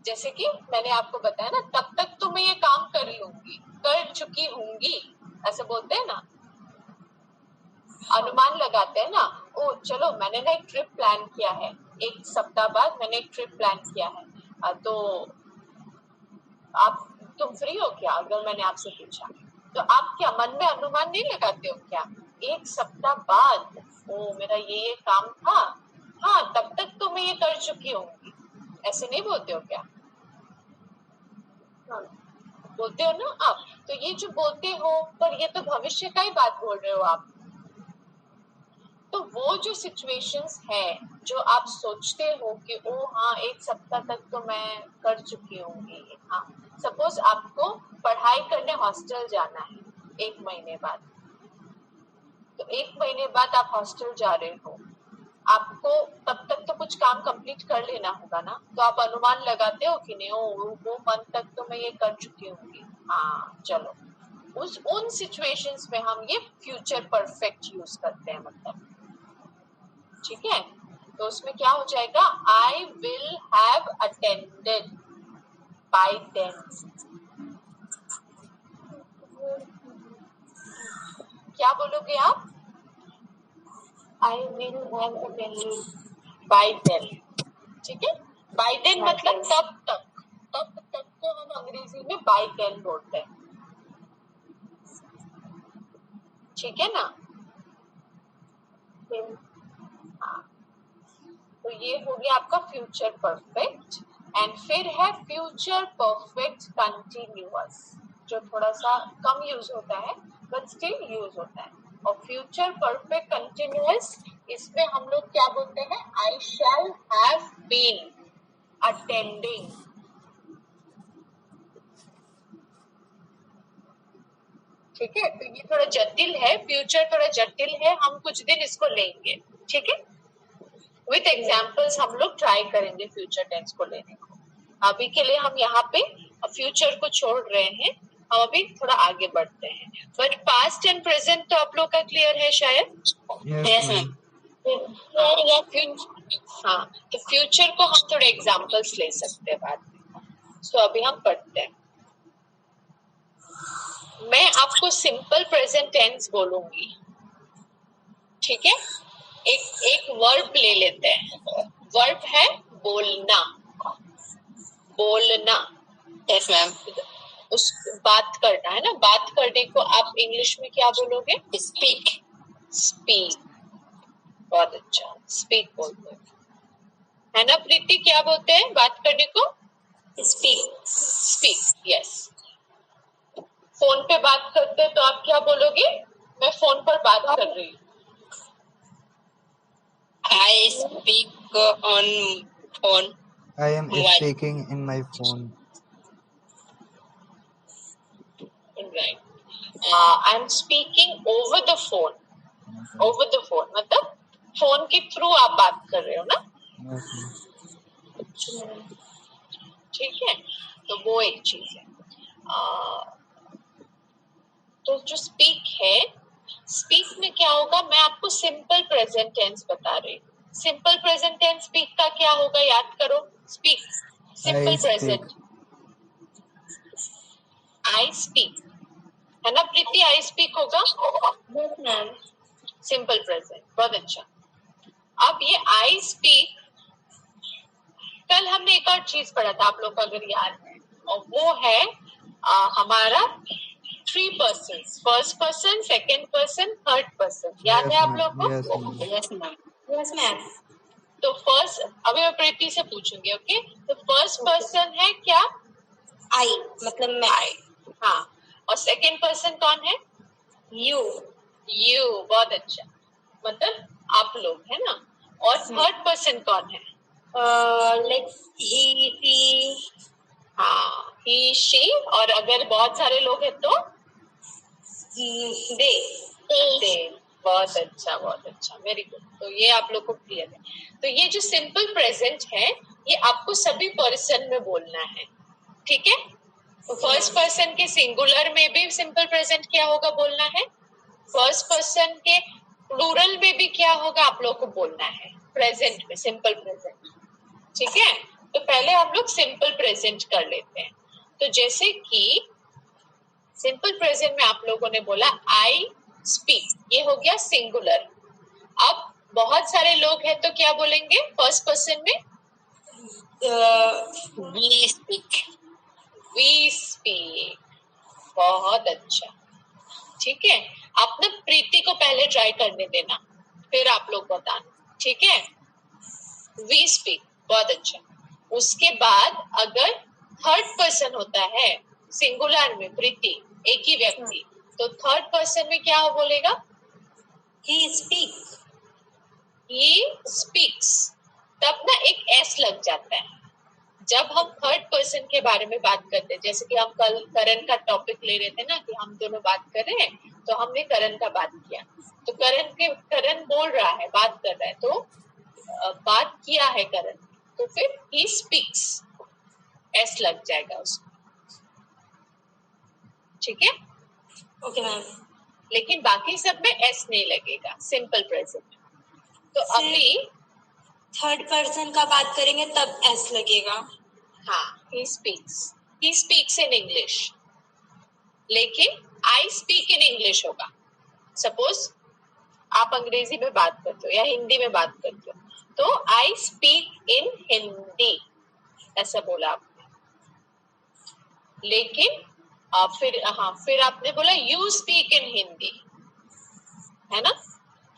Speaker 2: जैसे कि मैंने आपको बताया ना, तब तक तो मैं ये काम कर लूंगी, कर चुकी होंगी, ऐसे बोलते हैं ना, अनुमान लगाते हैं ना। ओ चलो मैंने ना एक ट्रिप प्लान किया है, 1 सप्ताह बाद मैंने एक ट्रिप प्लान किया है, तो तुम फ्री हो क्या, अगर मैंने आपसे पूछा तो आप क्या मन में अनुमान नहीं लगाते हो क्या, 1 सप्ताह बाद ओ मेरा ये काम था, हाँ तब तक तो मैं ये कर चुकी होंगी, ऐसे नहीं बोलते हो क्या? हाँ, बोलते हो ना आप। तो ये जो बोलते हो, पर ये तो भविष्य का ही बात बोल रहे हो आप। तो वो जो सिचुएशंस है जो आप सोचते हो कि ओ हाँ 1 सप्ताह तक तो मैं कर चुकी होंगी, हाँ सपोज आपको पढ़ाई करने हॉस्टल जाना है 1 महीने बाद, तो 1 महीने बाद आप हॉस्टल जा रहे हो, आपको तब तक तो कुछ काम कंप्लीट कर लेना होगा ना, तो आप अनुमान लगाते हो कि नहीं ओ वो मंथ तक तो मैं ये कर चुकी होंगी, हाँ चलो उन सिचुएशंस में हम ये फ्यूचर परफेक्ट यूज करते हैं मतलब। ठीक है, तो उसमें क्या हो जाएगा, I will have attended by then. क्या बोलोगे आप? I will have attended by then. ठीक है, बाय देन मतलब तब तक को हम अंग्रेजी में बाय देन बोलते हैं। ठीक है ना, तो ये हो गया आपका फ्यूचर परफेक्ट। एंड फिर है फ्यूचर परफेक्ट कंटिन्यूअस, जो थोड़ा सा कम यूज होता है बट स्टिल यूज होता है। और फ्यूचर परफेक्ट कंटिन्यूअस, इसमें हम लोग क्या बोलते हैं, आई शैल हैव बीन अटेंडिंग। ठीक है, तो ये थोड़ा जटिल है, फ्यूचर थोड़ा जटिल है, हम कुछ दिन इसको लेंगे। ठीक है, विथ एग्जाम्पल्स हम लोग ट्राई करेंगे फ्यूचर टेंस को लेने को। अभी के लिए हम यहाँ पे फ्यूचर को छोड़ रहे हैं, हम अभी थोड़ा आगे बढ़ते हैं। बट पास्ट एंड प्रेजेंट तो आप लोग का क्लियर है शायद?
Speaker 4: Yes ma'am.
Speaker 2: हाँ, तो फ्यूचर को हम थोड़े एग्जाम्पल्स ले सकते हैं बाद में। तो अभी हम पढ़ते हैं। मैं आपको सिंपल प्रेजेंट टेंस बोलूंगी, ठीक है? एक वर्ब ले लेते हैं, वर्ब है बोलना, बोलना।
Speaker 5: Yes ma'am.
Speaker 2: उस बात करना है ना, बात करने को आप इंग्लिश में क्या बोलोगे?
Speaker 5: स्पीक।
Speaker 2: स्पीक, बहुत अच्छा, स्पीक बोलते हैं, है ना प्रीति? क्या बोलते हैं बात करने को?
Speaker 5: स्पीक।
Speaker 2: Speak, yes. फोन पे बात करते हैं तो आप क्या बोलोगे? मैं फोन पर बात कर रही हूँ।
Speaker 5: I speak on phone.
Speaker 4: I am speaking in my phone.
Speaker 2: Right. I am speaking over the phone. Over the phone मतलब फोन के थ्रू आप बात कर रहे हो ना? ठीक है, तो वो एक चीज है। तो जो स्पीक है, स्पीक में क्या होगा, मैं आपको सिंपल प्रेजेंट टेंस बता रही हूँ। सिंपल प्रेजेंट टेंस स्पीक का क्या होगा, याद करो। Speak, simple present, I speak, है ना प्रीति? आई स्पीक होगा सिंपल प्रेजेंट, बहुत अच्छा। अब ये आई स्पीक, कल हमने एक और चीज पढ़ा था आप लोग को अगर याद है, और वो है हमारा 3 person, first person, second person, third person. याद है आप लोग को?
Speaker 5: Yes ma'am.
Speaker 3: Yes ma'am.
Speaker 2: तो फर्स्ट, अभी मैं प्रीति से पूछूंगी, ओके? तो फर्स्ट पर्सन है क्या?
Speaker 3: आई, मतलब मैं।
Speaker 2: आई, हाँ। और सेकंड पर्सन कौन है?
Speaker 3: यू।
Speaker 2: यू, बहुत अच्छा, मतलब आप लोग, है ना? और थर्ड पर्सन कौन है?
Speaker 3: Like he, she.
Speaker 2: हाँ, ही, शी। और अगर बहुत सारे लोग हैं तो
Speaker 3: दे।
Speaker 2: दे। बहुत अच्छा, बहुत अच्छा, वेरी गुड। तो ये आप लोग को क्लियर है। तो ये जो सिंपल प्रेजेंट है, ये आपको सभी पर्सन में बोलना है, ठीक है? तो फर्स्ट पर्सन के सिंगुलर में भी सिंपल प्रेजेंट क्या होगा बोलना है, फर्स्ट पर्सन के प्लूरल में भी क्या होगा आप लोग को बोलना है, प्रेजेंट में, सिंपल प्रेजेंट, ठीक है? तो पहले हम लोग सिंपल प्रेजेंट कर लेते हैं। तो जैसे कि सिंपल प्रेजेंट में आप लोगों ने बोला आई स्पीक, ये हो गया सिंगुलर। अब बहुत सारे लोग हैं तो क्या बोलेंगे फर्स्ट पर्सन में?
Speaker 3: We speak.
Speaker 2: वी स्पीक, बहुत अच्छा, ठीक है? आप ना प्रीति को पहले ट्राई करने देना, फिर आप लोग बताना, ठीक है? वी स्पीक, बहुत अच्छा। उसके बाद अगर थर्ड पर्सन होता है सिंगुलर में, प्रीति, एक ही व्यक्ति, तो थर्ड पर्सन में क्या बोलेगा?
Speaker 3: He speak.
Speaker 2: He speaks. तब ना एक एस लग जाता है जब हम थर्ड पर्सन के बारे में बात करते हैं। जैसे कि हम कल करण का टॉपिक ले रहे थे ना, कि हम दोनों बात कर रहे हैं, तो हमने करण का बात किया, तो करण बोल रहा है, बात कर रहा है, तो बात किया है करण, तो फिर ही स्पीक्स, एस लग जाएगा उसको, ठीक है?
Speaker 3: Okay ma'am.
Speaker 2: लेकिन बाकी सब में एस नहीं लगेगा सिंपल प्रेजेंट। तो अभी
Speaker 3: थर्ड पर्सन का बात करेंगे तब एस लगेगा।
Speaker 2: हाँ, he speaks in English, लेकिन I speak in English होगा। सपोज आप अंग्रेजी में बात करते हो या हिंदी में बात करते हो, तो I speak in हिंदी ऐसा बोला आपने। लेकिन फिर आपने बोला you speak in हिंदी, है ना?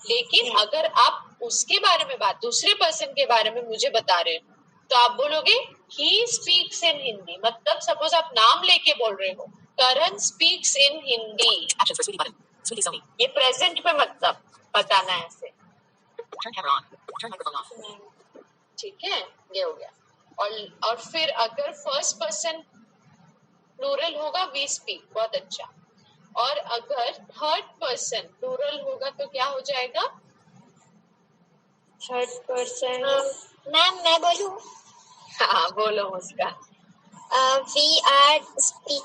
Speaker 2: लेकिन अगर आप उसके बारे में दूसरे पर्सन के बारे में मुझे बता रहे हो, तो आप बोलोगे he speaks in हिंदी। मतलब सपोज आप नाम लेके बोल रहे हो, करण speaks in हिंदी, ये प्रेजेंट में मतलब बताना है ऐसे, ठीक है? ये हो गया। और फिर अगर फर्स्ट पर्सन प्लूरल होगा वी स्पीक, बहुत अच्छा। और अगर थर्ड पर्सन प्लूरल होगा तो क्या हो जाएगा?
Speaker 3: Third person. मैम मैं बोलूं?
Speaker 2: हाँ बोलो Muskan.
Speaker 3: We are speak.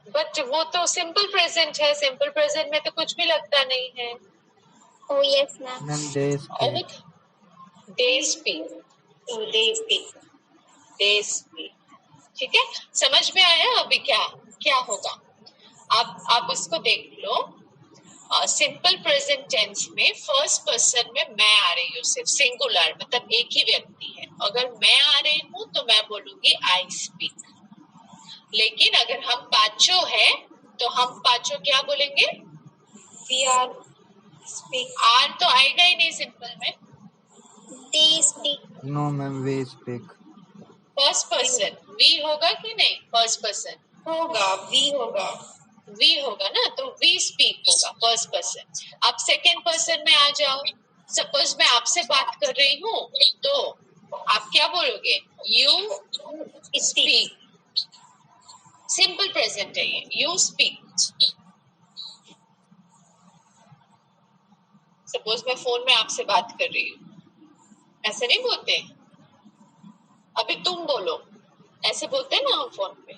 Speaker 2: But वो तो सिंपल प्रेजेंट है, सिंपल प्रेजेंट में तो कुछ भी लगता नहीं है।
Speaker 3: Oh yes ma'am.
Speaker 4: Ma'am they speak.
Speaker 2: They speak, they speak, ठीक है? समझ में आया अभी क्या होगा? आप इसको देख लो। सिंपल प्रेजेंट टेंस में फर्स्ट पर्सन में मैं आ रही हूँ, सिर्फ सिंगुलर, मतलब एक ही व्यक्ति है। अगर मैं आ रही हूँ तो मैं बोलूंगी आई स्पीक। लेकिन अगर हम पांचों है तो हम पांचों क्या बोलेंगे?
Speaker 3: We are speak.
Speaker 2: आर तो आएगा ही नहीं सिंपल में।
Speaker 3: They speak.
Speaker 4: No ma'am we speak.
Speaker 2: First person we होगा कि नहीं? फर्स्ट पर्सन
Speaker 3: होगा, वी होगा।
Speaker 2: वी होगा ना, तो वी स्पीक होगा फर्स्ट पर्सन। अब सेकेंड पर्सन में आ जाओ। सपोज मैं आपसे बात कर रही हूँ, तो आप क्या बोलोगे? यू स्पीक, सिंपल प्रेजेंट है ये, यू स्पीक। सपोज मैं फोन में आपसे बात कर रही हूँ, ऐसे नहीं बोलते, अभी तुम बोलो, ऐसे बोलते हैं ना हम फोन पे।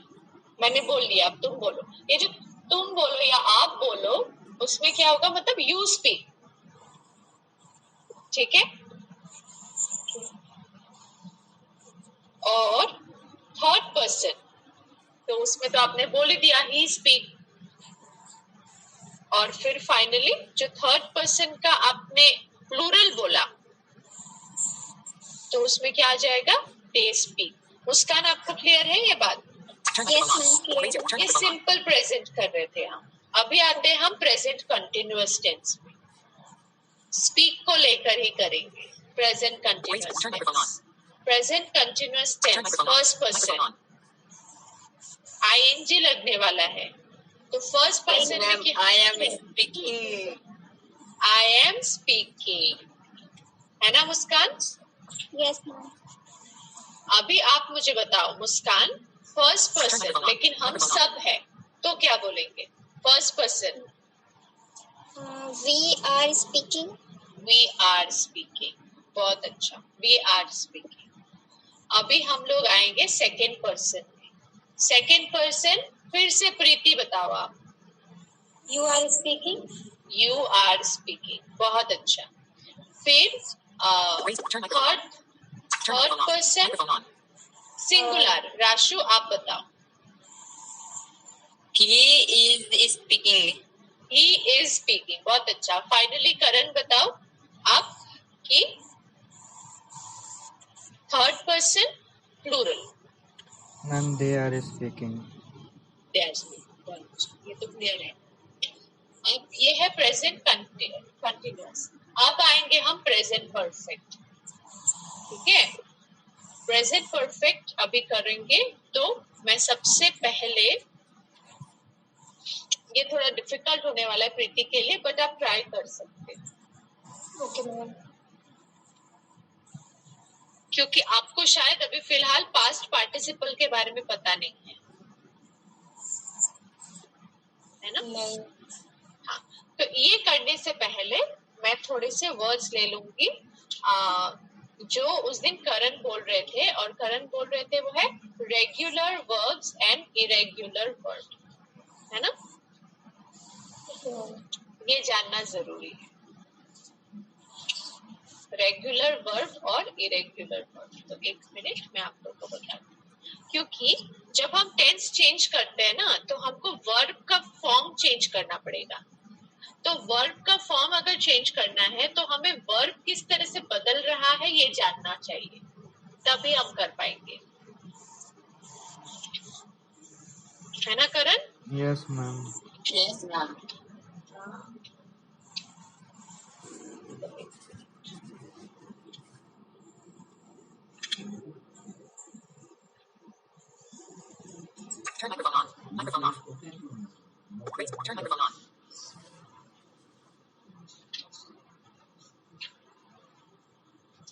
Speaker 2: मैंने बोल दिया, अब तुम बोलो। ये जो तुम बोलो या आप बोलो, उसमें क्या होगा? मतलब यू स्पीक, ठीक है? और थर्ड पर्सन, तो उसमें तो आपने बोल ही दिया ही स्पीक। और फिर फाइनली जो थर्ड पर्सन का आपने प्लूरल बोला, तो उसमें क्या आ जाएगा? They speak. मुस्कान आपको क्लियर है ये बात? ये सिंपल प्रेजेंट कर रहे थे हम। अभी आते हैं हम प्रेजेंट कंटिन्यूअस टेंस में। स्पीक को लेकर ही करेंगे। Present continuous tense, present continuous tense first person ING लगने वाला है, तो फर्स्ट पर्सन में क्या?
Speaker 5: I am speaking,
Speaker 2: I am speaking, है ना मुस्कान?
Speaker 3: Yes ma'am.
Speaker 2: अभी आप मुझे बताओ मुस्कान, फर्स्ट पर्सन लेकिन हम सब है तो क्या बोलेंगे? First person
Speaker 3: we are speaking.
Speaker 2: We are speaking, बहुत अच्छा, वी आर स्पीकिंग। अभी हम लोग आएंगे सेकेंड पर्सन में। सेकेंड पर्सन फिर से प्रीति बताओ आप।
Speaker 3: You are speaking.
Speaker 2: You are speaking, बहुत अच्छा। फिर थर्ड पर्सन सिंगुलर, राशु आप बताओ।
Speaker 5: He is speaking,
Speaker 2: he is speaking, बहुत अच्छा। फाइनली करण बताओ आप कि third person plural.
Speaker 4: Ma'am they are speaking.
Speaker 2: ये तो क्लियर है। अब ये है प्रेजेंट कंटिन्यूअस। अब आएंगे हम प्रेजेंट परफेक्ट, ठीक है? प्रेजेंट परफेक्ट अभी करेंगे, तो मैं सबसे पहले, ये थोड़ा डिफिकल्ट होने वाला है प्रीति के लिए, बट आप ट्राई कर सकते हैं।
Speaker 3: Okay ma'am.
Speaker 2: क्योंकि आपको शायद अभी फिलहाल पास्ट पार्टिसिपल के बारे में पता नहीं है ना?
Speaker 3: नहीं।
Speaker 2: हाँ, तो ये करने से पहले मैं थोड़े से वर्ड्स ले लूंगी जो उस दिन करण बोल रहे थे, और करण बोल रहे थे वो है regular verbs and irregular verb, है ना? ये जानना जरूरी है, रेगुलर वर्ब और इरेगुलर वर्ब। तो एक मिनट मैं आप लोगों को बता दूं, क्योंकि जब हम टेंस चेंज करते हैं ना, तो हमको वर्ब का फॉर्म चेंज करना पड़ेगा। तो वर्ब का फॉर्म अगर चेंज करना है, तो हमें वर्ब किस तरह से बदल रहा है ये जानना चाहिए, तभी हम कर पाएंगे, है ना Karan?
Speaker 4: Yes ma'am.
Speaker 5: Yes ma'am.
Speaker 1: Turn microphone on. Microphone off. Great. Turn microphone on.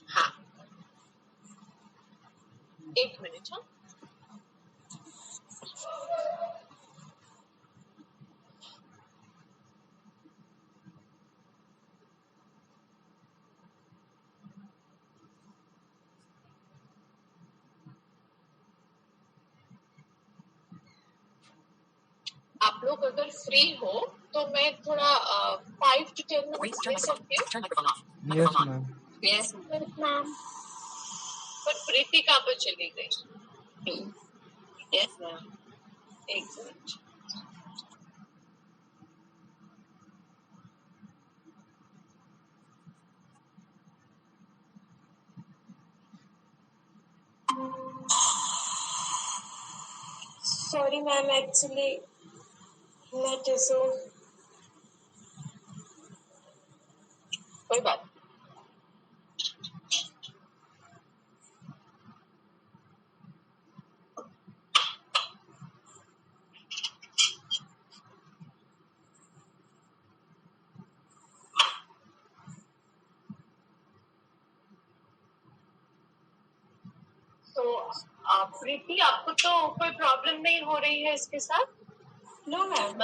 Speaker 2: हाँ, एक मिनट। हाँ, आप लोग अगर फ्री हो तो मैं थोड़ा 5 to 10 मिनट ले सकती हूँ।
Speaker 1: Turn microphone off.
Speaker 4: Yes
Speaker 1: Microphone on.
Speaker 4: Ma'am.
Speaker 5: Yes
Speaker 3: ma'am.
Speaker 2: पर प्रीति कहाँ पर चली गई?
Speaker 5: Yes ma'am.
Speaker 2: एक minute.
Speaker 3: Sorry ma'am, actually net issue.
Speaker 2: कोई बात नहीं। तो प्रीति आपको तो कोई प्रॉब्लम नहीं हो रही है इसके साथ?
Speaker 3: No ma'am.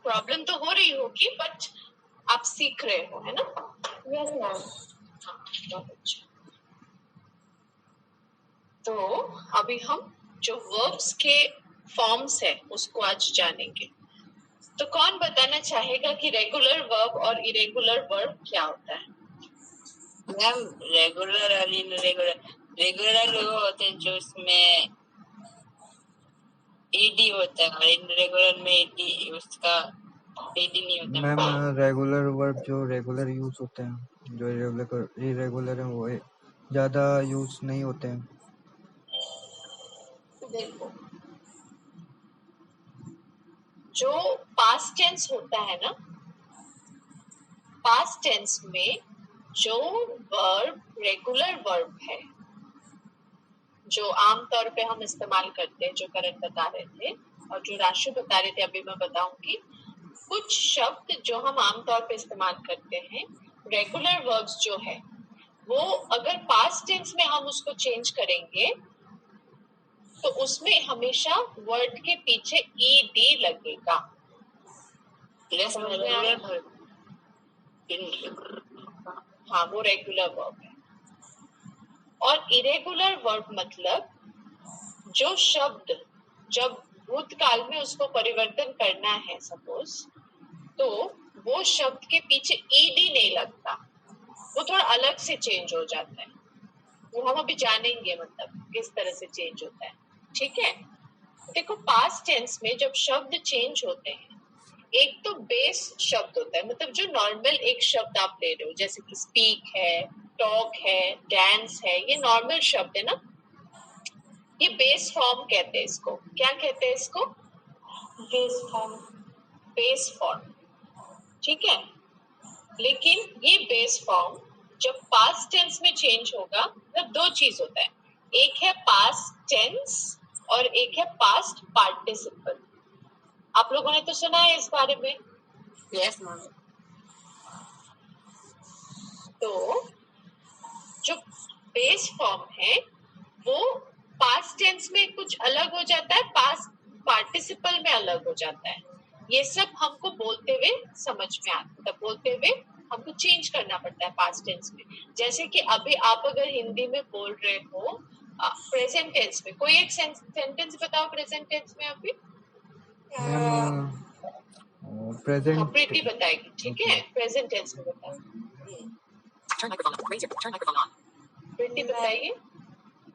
Speaker 2: प्रॉब्लम तो हो रही होगी, बट आप सीख रहे हो, है ना?
Speaker 3: Yes ma'am.
Speaker 2: हाँ, बहुत अच्छा। तो अभी हम जो वर्ब्स के फॉर्म्स है उसको आज जानेंगे। तो कौन बताना चाहेगा कि रेगुलर वर्ब और इरेगुलर वर्ब क्या होता है?
Speaker 5: मैम रेगुलर और इनरेगुलर, रेगुलर वो होते हैं जो उसमें ईडी होता है, और इनरेगुलर में ईडी उसका ईडी नहीं होता।
Speaker 4: मैम रेगुलर वर्ब जो रेगुलर यूज होते हैं, जो इरेगुलर है वो ज्यादा यूज नहीं होते हैं।
Speaker 2: देखो, जो पास्ट टेंस होता है ना, पास्ट टेंस में जो वर्ब रेगुलर वर्ब है, जो आमतौर पे हम इस्तेमाल करते हैं, जो करण बता रहे थे और जो राशु बता रहे थे, अभी मैं बताऊंगी। कुछ शब्द जो हम आमतौर पे इस्तेमाल करते हैं, रेगुलर वर्ब्स जो है, वो अगर पास्ट टेंस में हम उसको चेंज करेंगे तो उसमें हमेशा वर्ड के पीछे ईडी लगेगा।
Speaker 5: यस
Speaker 2: समझ में आया? हाँ, वो रेगुलर वर्ब है। और इरेगुलर वर्ब मतलब जो शब्द जब भूतकाल में उसको परिवर्तन करना है सपोज, तो वो शब्द के पीछे ईडी नहीं लगता, वो थोड़ा अलग से चेंज हो जाता है। वो हम अभी जानेंगे मतलब किस तरह से चेंज होता है। ठीक है, देखो पास्ट टेंस में जब शब्द चेंज होते हैं, एक तो बेस शब्द होता है, मतलब जो नॉर्मल एक शब्द आप ले रहे हो, जैसे कि स्पीक है, टॉक है, डांस है, ये नॉर्मल शब्द है ना, ये बेस फॉर्म कहते हैं इसको। क्या कहते हैं इसको?
Speaker 3: Base form.
Speaker 2: बेस फॉर्म, ठीक है। लेकिन ये बेस फॉर्म जब पास्ट टेंस में चेंज होगा, तब दो चीज होता है, एक है पास्ट टेंस और एक है पास्ट पार्टिसिपल। आप लोगों ने तो सुना है इस बारे में।
Speaker 5: Yes ma'am.
Speaker 2: तो जो बेस फॉर्म है वो पास्ट टेंस में कुछ अलग हो जाता है, पास्ट पार्टिसिपल में अलग हो जाता है। ये सब हमको बोलते हुए समझ में आता है, मतलब बोलते हुए हमको चेंज करना पड़ता है पास्ट टेंस में। जैसे कि अभी आप अगर हिंदी में बोल रहे हो प्रेजेंट टेंस में, कोई एक सेंटेंस बताओ प्रेजेंट टेंस में अभी।
Speaker 4: मैम प्रेजेंट
Speaker 2: प्रीति बताएगी, ठीक है, प्रेजेंट टेंस में बताओ।
Speaker 1: Turn microphone on. Raise it. Turn microphone on.
Speaker 2: प्रीति बताइए।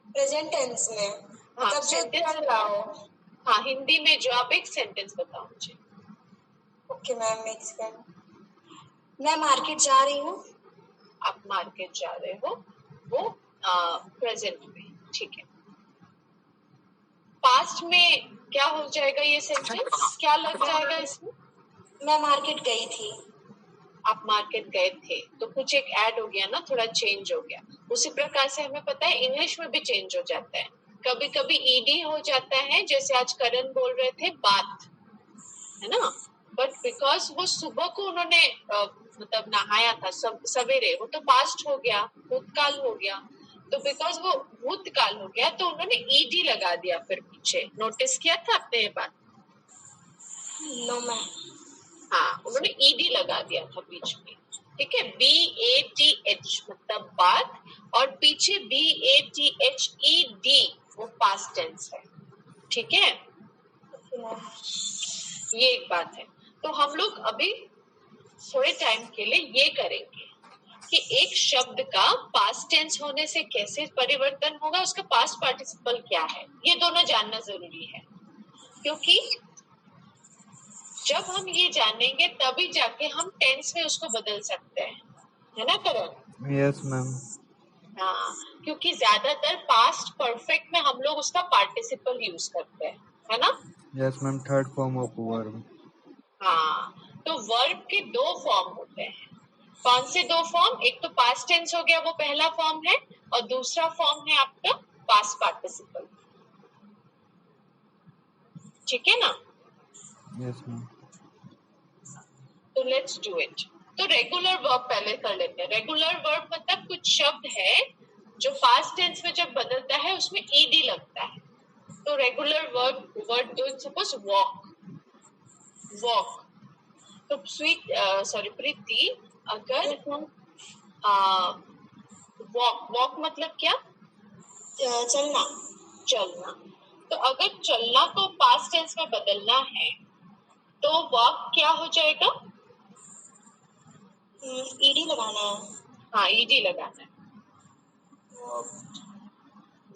Speaker 3: प्रेजेंट टेंस में
Speaker 2: हाँ,
Speaker 3: मतलब जो
Speaker 2: sentence
Speaker 3: चल रहा हो।
Speaker 2: हाँ, हिंदी में जो आप एक सेंटेंस बताओ मुझे।
Speaker 3: ओके मैम, एक सेकंड। मैं मार्केट जा रही हूँ।
Speaker 2: आप मार्केट जा रहे हो, वो प्रेजेंट में, ठीक है। पास्ट में क्या हो जाएगा ये सेंटेंस, क्या लग जाएगा इसमें?
Speaker 3: मैं मार्केट गई थी।
Speaker 2: आप मार्केट गए थे, तो कुछ एक ऐड हो गया ना, थोड़ा चेंज हो गया। उसी प्रकार से हमें पता है इंग्लिश में भी चेंज हो जाता है, कभी कभी ईडी हो जाता है, जैसे आज करण बोल रहे थे बात, है ना, बट बिकॉज वो सुबह को उन्होंने मतलब नहाया था सवेरे, वो तो पास्ट हो गया, भूतकाल हो गया। तो बिकॉज वो भूतकाल हो गया तो उन्होंने ईडी लगा दिया फिर पीछे। नोटिस किया था आपने ये बात?
Speaker 3: No ma'am.
Speaker 2: हाँ, उन्होंने ईडी लगा दिया था बीच में, ठीक है। BATH मतलब बात, और पीछे BATHED वो पास्ट टेंस है, ठीक है। ये एक बात है। तो हम लोग अभी थोड़े टाइम के लिए ये करेंगे कि एक शब्द का पास्ट टेंस होने से कैसे परिवर्तन होगा, उसका पास्ट पार्टिसिपल क्या है, ये दोनों जानना जरूरी है। क्योंकि जब हम ये जानेंगे तभी जाके हम टेंस में उसको बदल सकते हैं, है ना करण?
Speaker 4: Yes ma'am.
Speaker 2: हाँ, क्योंकि ज्यादातर पास्ट परफेक्ट में हम लोग उसका पार्टिसिपल यूज करते हैं, है ना?
Speaker 4: Yes ma'am, third form of verb.
Speaker 2: हाँ, तो वर्ब के दो फॉर्म होते हैं। कौन से दो फॉर्म? एक तो पास्ट टेंस हो गया, वो पहला फॉर्म है, और दूसरा फॉर्म है आपका पास्ट पार्टिसिपल, ठीक है ना?
Speaker 4: Yes ma'am.
Speaker 2: तो लेट्स डू इट। तो रेगुलर वर्ब पहले कर लेते हैं। रेगुलर वर्ब मतलब कुछ शब्द है जो पास्ट टेंस में जब बदलता है उसमें ईडी लगता है। तो regular word do, suppose walk, walk. तो प्रीति, अगर वॉक मतलब क्या?
Speaker 3: चलना।
Speaker 2: चलना। तो अगर चलना को पास्ट टेंस में बदलना है तो वॉक क्या हो जाएगा?
Speaker 3: ईडी लगाना है।
Speaker 2: हाँ, ईडी लगाना है,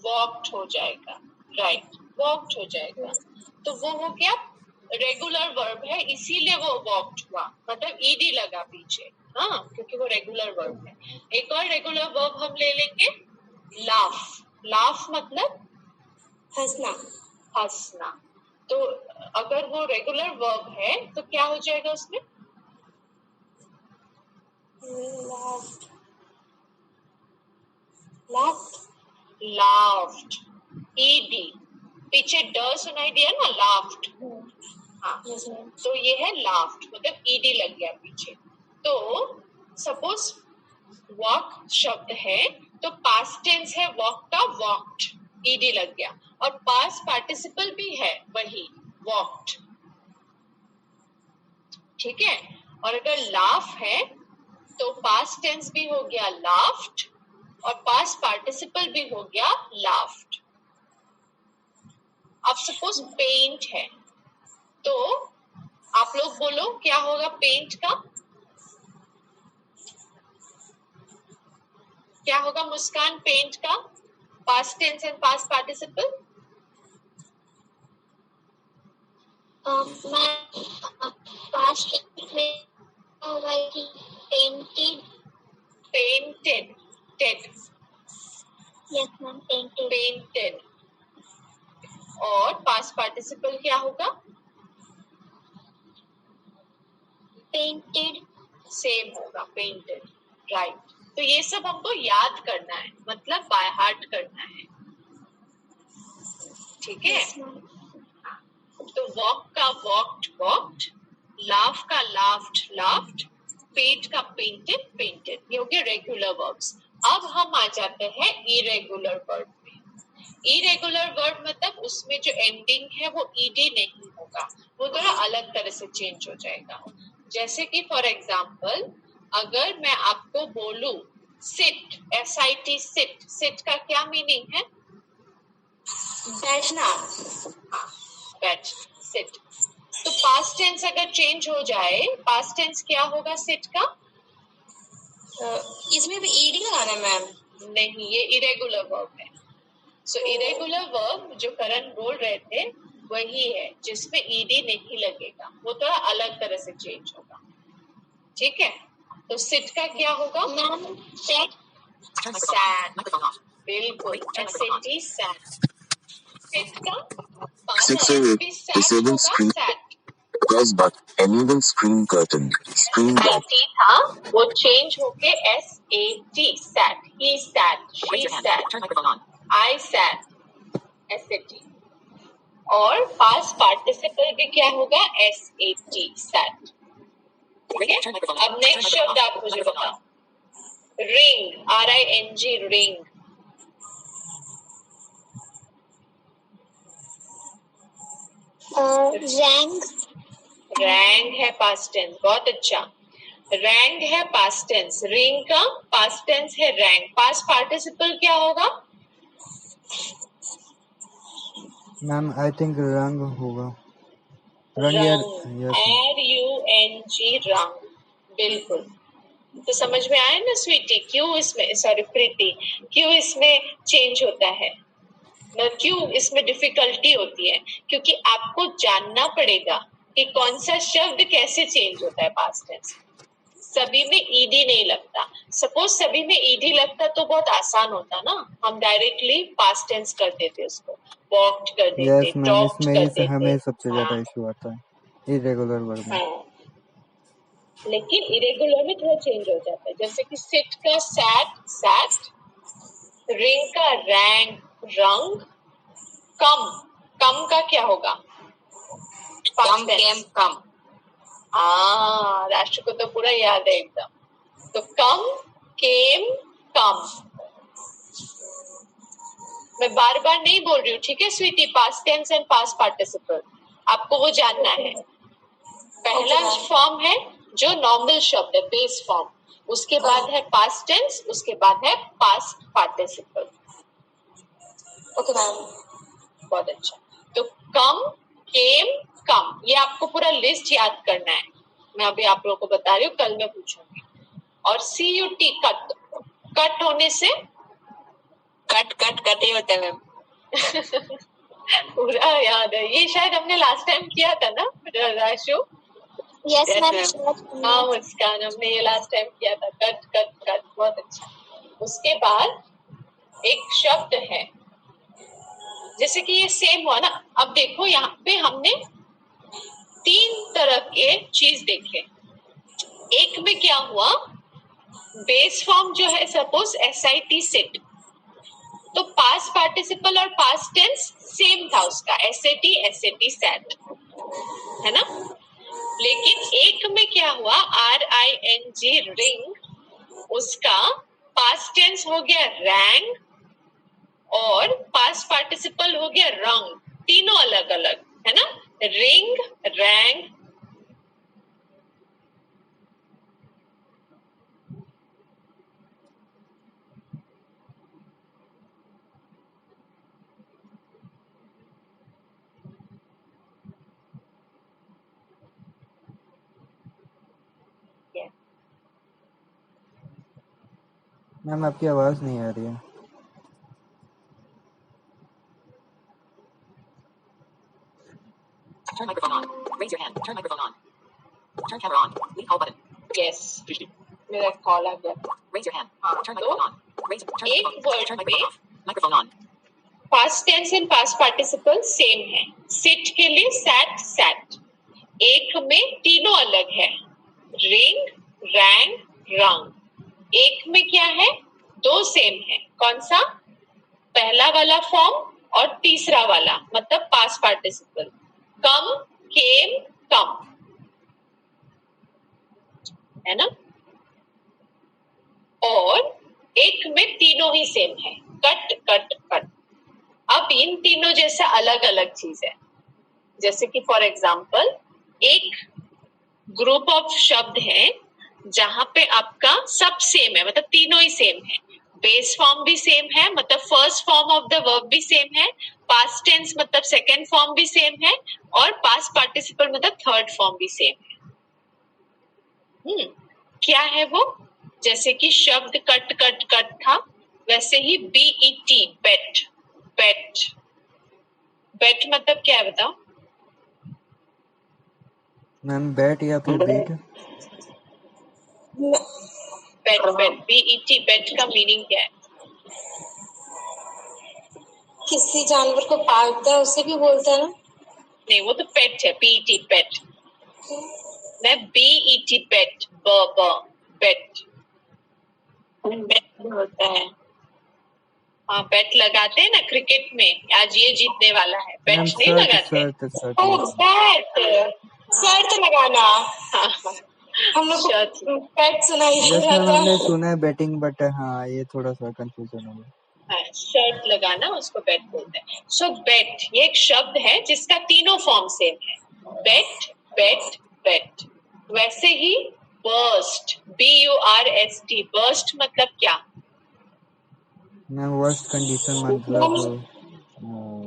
Speaker 2: वॉक्ड हो जाएगा, राइट, वॉक्ड हो जाएगा। तो वो हो गया रेगुलर वर्ब है, इसीलिए वो वॉक्ड हुआ, मतलब ईडी लगा पीछे, हाँ, क्योंकि वो रेगुलर वर्ब है। एक और रेगुलर वर्ब हम ले लेंगे, लाफ। लाफ मतलब
Speaker 3: हंसना।
Speaker 2: हंसना। तो अगर वो रेगुलर वर्ब है तो क्या हो जाएगा उसमें? लाफ्ट, ईडी, पीछे ड सुनाई दिया ना, लाफ्ट, हाँ,
Speaker 3: यस मैम।
Speaker 2: तो ये है लाफ्ट, मतलब ईडी लग गया पीछे। तो सपोज वॉक शब्द है तो पास्ट टेंस है वॉक का, वॉक्ड, ईडी लग गया, और पास्ट पार्टिसिपल भी है वही, वॉक्ड, ठीक है। और अगर लाफ है तो पास्ट टेंस भी हो गया लाफ्ड और पास्ट पार्टिसिपल भी हो गया लाफ्ड। अब सपोज पेंट है तो आप लोग बोलो क्या होगा पेंट का, क्या होगा मुस्कान पेंट का, past tense and past participle?
Speaker 3: Past में होगा कि painted,
Speaker 2: painted, ted,
Speaker 3: yes ma'am, painted.
Speaker 2: Painted. और पास्ट पार्टिसिपल क्या होगा?
Speaker 3: पेंटेड,
Speaker 2: सेम होगा, पेंटेड, राइट। तो ये सब हमको याद करना है, मतलब बाय हार्ट करना है, ठीक है।
Speaker 3: Yes ma'am.
Speaker 2: तो वॉक का वॉक्ड, वॉक्ड, लाफ का लाफ्ड, लाफ्ड, पेंट का पेंटेड, पेंटेड। ये हो गया रेगुलर वर्ब्स। अब हम आ जाते हैं इरेगुलर वर्ब में। इरेगुलर वर्ब मतलब उसमें जो एंडिंग है वो ईडी नहीं होगा, वो थोड़ा अलग तरह से चेंज हो जाएगा। जैसे कि फॉर एग्जाम्पल अगर मैं आपको बोलूं सिट, SIT, सिट, सिट का क्या मीनिंग है?
Speaker 5: बैठना,
Speaker 2: बैठ, सिट। तो पास्ट टेंस अगर चेंज हो जाए, पास्ट टेंस क्या होगा सिट का?
Speaker 5: इसमें भी ईडी लगाना है मैम?
Speaker 2: नहीं, ये इरेगुलर वर्ब है। सो इरेगुलर वर्ब जो करण बोल रहे थे वही है जिसमें ईडी नहीं लगेगा, वो थोड़ा अलग तरह से चेंज होगा, ठीक है। तो सिट का क्या होगा?
Speaker 3: मैम सेट,
Speaker 2: सैड, बिल्कुल, SAT, सैड। सिट का पास्ट टेंस
Speaker 1: 608.
Speaker 2: भी सैड
Speaker 1: Disable
Speaker 2: होगा,
Speaker 1: screen.
Speaker 2: Sad.
Speaker 1: Pause but enable screen curtain. Screen lock.
Speaker 2: SAT था वो चेंज होके SAT, sad, he sat, she sat, I sat, SAT। और पास्ट पार्टिसिपल भी क्या होगा? SAT, sat, ठीक है। अब नेक्स्ट शब्द आप मुझे बताओ, ring, RING, ring.
Speaker 3: Rank,
Speaker 2: wrong है पास्ट टेंस, बहुत अच्छा। रैंग है पास्ट टेंस, रिंग का पास्ट टेंस है रैंग, पास्ट पार्टिसिपल क्या होगा?
Speaker 4: मैम आई थिंक रंग होगा, रंग या
Speaker 2: रंग,
Speaker 4: यस
Speaker 2: RUNG, रंग, बिल्कुल। तो समझ में आया ना स्वीटी, क्यों इसमें, सॉरी प्रीति, क्यों इसमें चेंज होता है, क्यों इसमें डिफिकल्टी होती है? क्योंकि आपको जानना पड़ेगा कि कौन सा शब्द कैसे चेंज होता है पास्ट टेंस। सभी में ईडी नहीं लगता। सपोज सभी में ईडी लगता तो बहुत आसान होता ना, हम डायरेक्टली पास्ट टेंस कर देते, उसको वॉक्ड कर देते,
Speaker 4: यस मैम,
Speaker 2: टॉक्ड
Speaker 4: इसमें
Speaker 2: कर
Speaker 4: ही से हमें
Speaker 2: देते।
Speaker 4: सबसे ज्यादा इशू आता है इरेगुलर वर्ब में।
Speaker 2: हाँ, लेकिन इरेगुलर में थोड़ा चेंज हो जाता है, जैसे कि सिट का सैट, सैट, रिंग का रैंग, रंग, कम, कम का क्या होगा?
Speaker 5: कम, केम, कम।
Speaker 2: हाँ, राष्ट्र को तो पूरा याद है एकदम। तो कम, केम, कम। मैं बार बार नहीं बोल रही हूँ, ठीक है sweetie, past tense and past participle आपको वो जानना है। पहला फॉर्म है जो नॉर्मल शब्द है, बेस फॉर्म, उसके बाद है पास्ट टेंस, उसके बाद है पास्ट पार्टिसिपल।
Speaker 5: ओके मैम,
Speaker 2: बहुत अच्छा। तो कम, केम, कम, ये आपको पूरा लिस्ट याद करना है। मैं अभी आप लोगों को बता रही हूँ, कल मैं पूछूंगी। और CUT, कट, कट होने से
Speaker 5: कट कट कट ही होता है मैम।
Speaker 2: पूरा याद है, ये शायद हमने लास्ट टाइम किया था ना Rashu?
Speaker 3: Yes
Speaker 5: Yes,
Speaker 3: ma'am.
Speaker 5: ma'am.
Speaker 2: हाँ मुस्कान, हमने ये लास्ट टाइम किया था, कट कट कट, बहुत अच्छा। उसके बाद एक शब्द है, जैसे कि ये सेम हुआ ना। अब देखो यहाँ पे हमने 3 तरह के चीज देखे। एक में क्या हुआ, बेस फॉर्म जो है, सपोज SIT, सिट, तो पास्ट पार्टिसिपल और पास्ट टेंस सेम था उसका, SAT, SAT, SAT, है ना। लेकिन एक में क्या हुआ, RING, रिंग, उसका पास्ट टेंस हो गया रैंग और पास्ट पार्टिसिपल हो गया रंग, तीनों अलग अलग, है ना। रिंग, रैंग,
Speaker 4: मैम आपकी आवाज नहीं आ रही है।
Speaker 1: Turn microphone on. Raise your hand. Turn microphone on. Turn camera on. Leave call button.
Speaker 2: Yes, मेरा कॉल आ गया।
Speaker 1: Raise your hand.
Speaker 2: हाँ,
Speaker 1: Turn
Speaker 2: तो
Speaker 1: microphone on. Turn
Speaker 2: एक
Speaker 1: microphone.
Speaker 2: वर्ड
Speaker 1: Turn
Speaker 2: में
Speaker 1: microphone off. Microphone on.
Speaker 2: Past tense and past participle same है। Sit के लिए set, set. एक में तीनों अलग है, रिंग, रैंग, रंग। एक में क्या है, दो सेम है। कौन सा, पहला वाला फॉर्म और तीसरा वाला, मतलब पास्ट पार्टिसिपल। कम, केम, कम, है ना। और एक में तीनों ही सेम है, कट, कट, कट। अब इन तीनों जैसे अलग अलग चीज है, जैसे कि फॉर एग्जाम्पल एक ग्रुप ऑफ शब्द है जहां पे आपका सब सेम है, मतलब तीनों ही सेम है। बेस फॉर्म भी सेम है, मतलब first form of the verb भी सेम है, पास्ट टेंस मतलब सेकंड फॉर्म भी सेम है, और पास्ट पार्टिसिपल मतलब थर्ड फॉर्म भी सेम है। क्या है वो, जैसे कि शब्द कट, कट, कट था, वैसे ही BET, बेट, बेट। बेट मतलब क्या है बताओ।
Speaker 4: मैम बैट या फिर बीट?
Speaker 2: बेट, बेट, BET, बेट का मीनिंग क्या है।
Speaker 3: किसी जानवर को पालता है उसे भी बोलते हैं ना।
Speaker 2: नहीं, वो तो पेट है, PET, पेट। मैं BET, पेट, बेट, बेट होता है। हाँ, बेट लगाते हैं ना क्रिकेट में, आज ये जीतने वाला है, बेट
Speaker 4: मैम
Speaker 2: नहीं लगाते।
Speaker 3: बैट, शर्त लगाना।
Speaker 2: हाँ,
Speaker 3: हम लोग
Speaker 2: शर्त।
Speaker 3: बैट सुनाई दे
Speaker 4: यस
Speaker 3: रहा
Speaker 4: मैम
Speaker 3: था।
Speaker 4: हमने सुना है बैटिंग, बट हाँ ये थोड़ा सा कंफ्यूजन हो गया।
Speaker 2: हाँ, शर्ट लगाना उसको बेट बोलते हैं। सो बेट ये एक शब्द है जिसका तीनों फॉर्म सेम है, बेट, बेट, बेट। वैसे ही बर्स्ट, BURST, बर्स्ट मतलब क्या,
Speaker 4: मैम वर्स्ट कंडीशन मतलब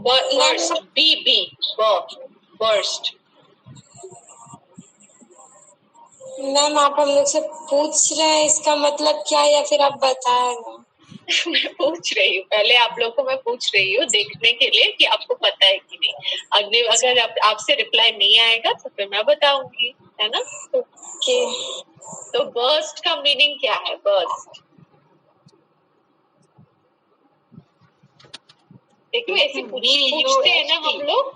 Speaker 2: बर्स्ट, BB, बर्स्ट।
Speaker 3: मैम आप हम लोग से पूछ रहे हैं इसका मतलब क्या, या फिर आप बताए ना।
Speaker 2: मैं पूछ रही हूँ, पहले आप लोग को मैं पूछ रही हूँ देखने के लिए कि आपको पता है कि नहीं। अगर आपसे रिप्लाई नहीं आएगा तो फिर मैं बताऊंगी, है ना।
Speaker 3: ओके,
Speaker 2: तो बर्स्ट का मीनिंग क्या है, बर्स्ट। देखो ऐसे पूछते हैं ना हम लोग,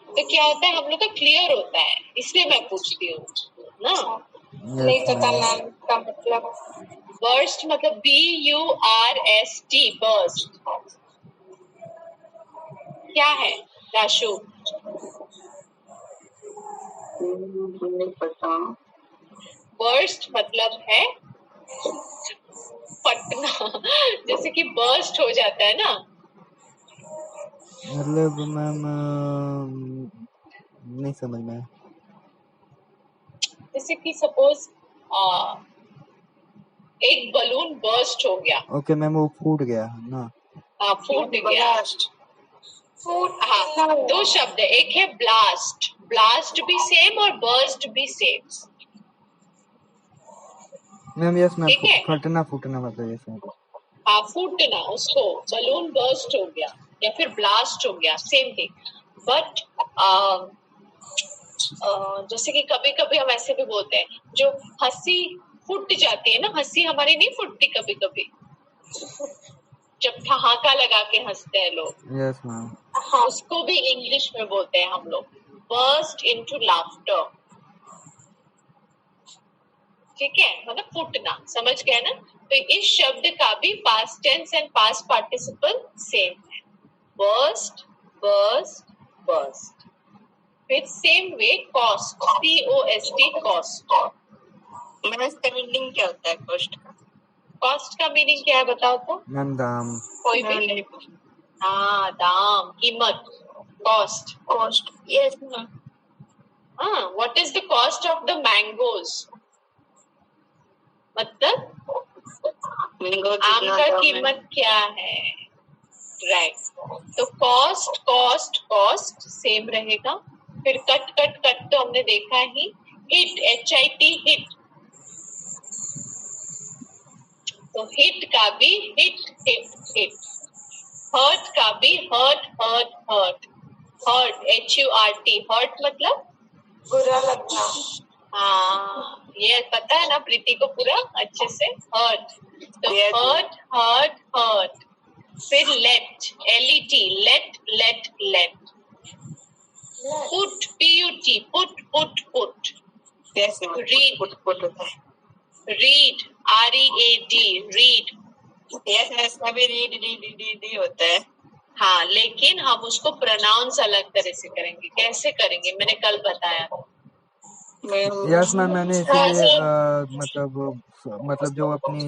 Speaker 2: तो क्या होता है, हम लोग का क्लियर होता है, इसलिए मैं पूछती हूँ ना।
Speaker 3: नहीं पता मैम का मतलब।
Speaker 2: बर्स्ट मतलब BURST, बर्स्ट क्या है राशु।
Speaker 5: नहीं पता।
Speaker 2: बर्स्ट मतलब है फटना, जैसे कि बर्स्ट हो जाता है ना।
Speaker 4: मतलब मैम नहीं समझ में।
Speaker 2: जैसे कि सपोज एक बलून बर्स्ट हो गया।
Speaker 4: ओके मैम वो फूट गया ना।
Speaker 2: हाँ, फूट गया। हाँ, दो शब्द है, एक है ब्लास्ट, ब्लास्ट भी सेम और बर्स्ट भी सेम।
Speaker 4: मैम यस मैम
Speaker 2: ठीक है,
Speaker 4: फटना, फूटना मतलब ये सब।
Speaker 2: हाँ, फूटना, उसको बलून बर्स्ट हो गया या फिर ब्लास्ट हो गया, सेम थिंग। बट जैसे कि कभी कभी हम ऐसे भी बोलते हैं, जो हंसी फूट जाती है ना, हंसी हमारी नहीं फूटती कभी कभी, जब ठहाका लगा के हंसते हैं लोग।
Speaker 4: Yes ma'am.
Speaker 2: हाँ, उसको भी इंग्लिश में बोलते हैं हम लोग, बर्स्ट इनटू लाफ्टर। ठीक है, मतलब फूटना, समझ गए ना। तो इस शब्द का भी past tense and past participle same है, burst, burst, burst. फिर same way cost, COST, cost.
Speaker 5: Ma'am इसका मीनिंग क्या होता है कॉस्ट का?
Speaker 2: कॉस्ट का मीनिंग क्या है बताओ तो?
Speaker 4: मैम दाम।
Speaker 2: कोई भी? हाँ, दाम, कीमत, कॉस्ट.
Speaker 5: Cost, yes ma'am.
Speaker 2: हाँ, what is the cost of the mangoes? मतलब
Speaker 5: मैंगो
Speaker 2: आम का कीमत क्या है? राइट. तो कॉस्ट कॉस्ट कॉस्ट सेम रहेगा. फिर कट कट कट तो हमने देखा ही. Hit, HIT, hit. तो हिट का भी हिट हिट हिट. हर्ट का भी hurt hurt hurt. Hurt, HURT, hurt मतलब
Speaker 3: बुरा लगना.
Speaker 2: हाँ, ये पता है ना प्रीति को पूरा अच्छे से. हर्ट. तो हर्ट हर्ट हर्ट. फिर let, LET, let let let. Put, PUT, put put put.
Speaker 5: Yes ma'am.
Speaker 2: Read,
Speaker 5: put होता है.
Speaker 2: Read, READ, read.
Speaker 5: Yes ma'am, इसका भी रीड होता है.
Speaker 2: हाँ, लेकिन हम उसको प्रोनाउंस अलग तरह से करेंगे. कैसे करेंगे मैंने कल बताया.
Speaker 4: यस मैम, मैंने इसीलिए मतलब जो अपनी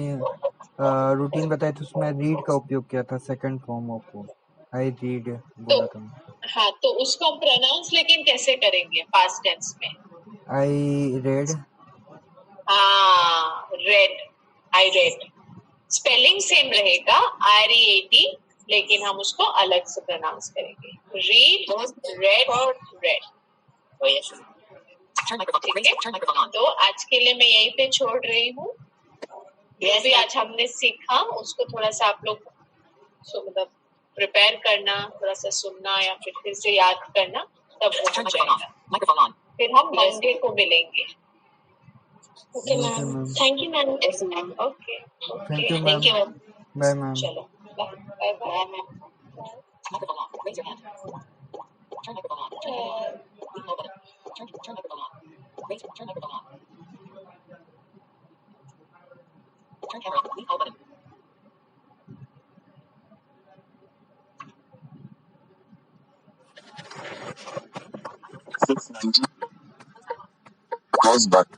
Speaker 4: रूटीन बताई थी उसमें रीड का उपयोग किया था. Second form of I read बोला था.
Speaker 2: हाँ, तो उसको हम प्रोनाउंस लेकिन कैसे करेंगे पास्ट टेंस में?
Speaker 4: I read.
Speaker 2: हाँ, read, I read. Spelling same रहेगा, READ, लेकिन हम उसको अलग से प्रोनाउंस करेंगे. Read, read, read. ठीक है. तो आज के लिए मैं यहीं पे छोड़ रही हूँ. जो भी आज हमने सीखा उसको थोड़ा सा आप लोग मतलब प्रिपेयर करना, थोड़ा सा सुनना या फिर से याद करना, तब हो जाएगा. फिर हम मंडे को मिलेंगे. Okay ma'am. Thank you ma'am. Okay.
Speaker 4: Thank you ma'am. Bye ma'am.
Speaker 2: चलो, bye bye ma'am.
Speaker 1: Pause button.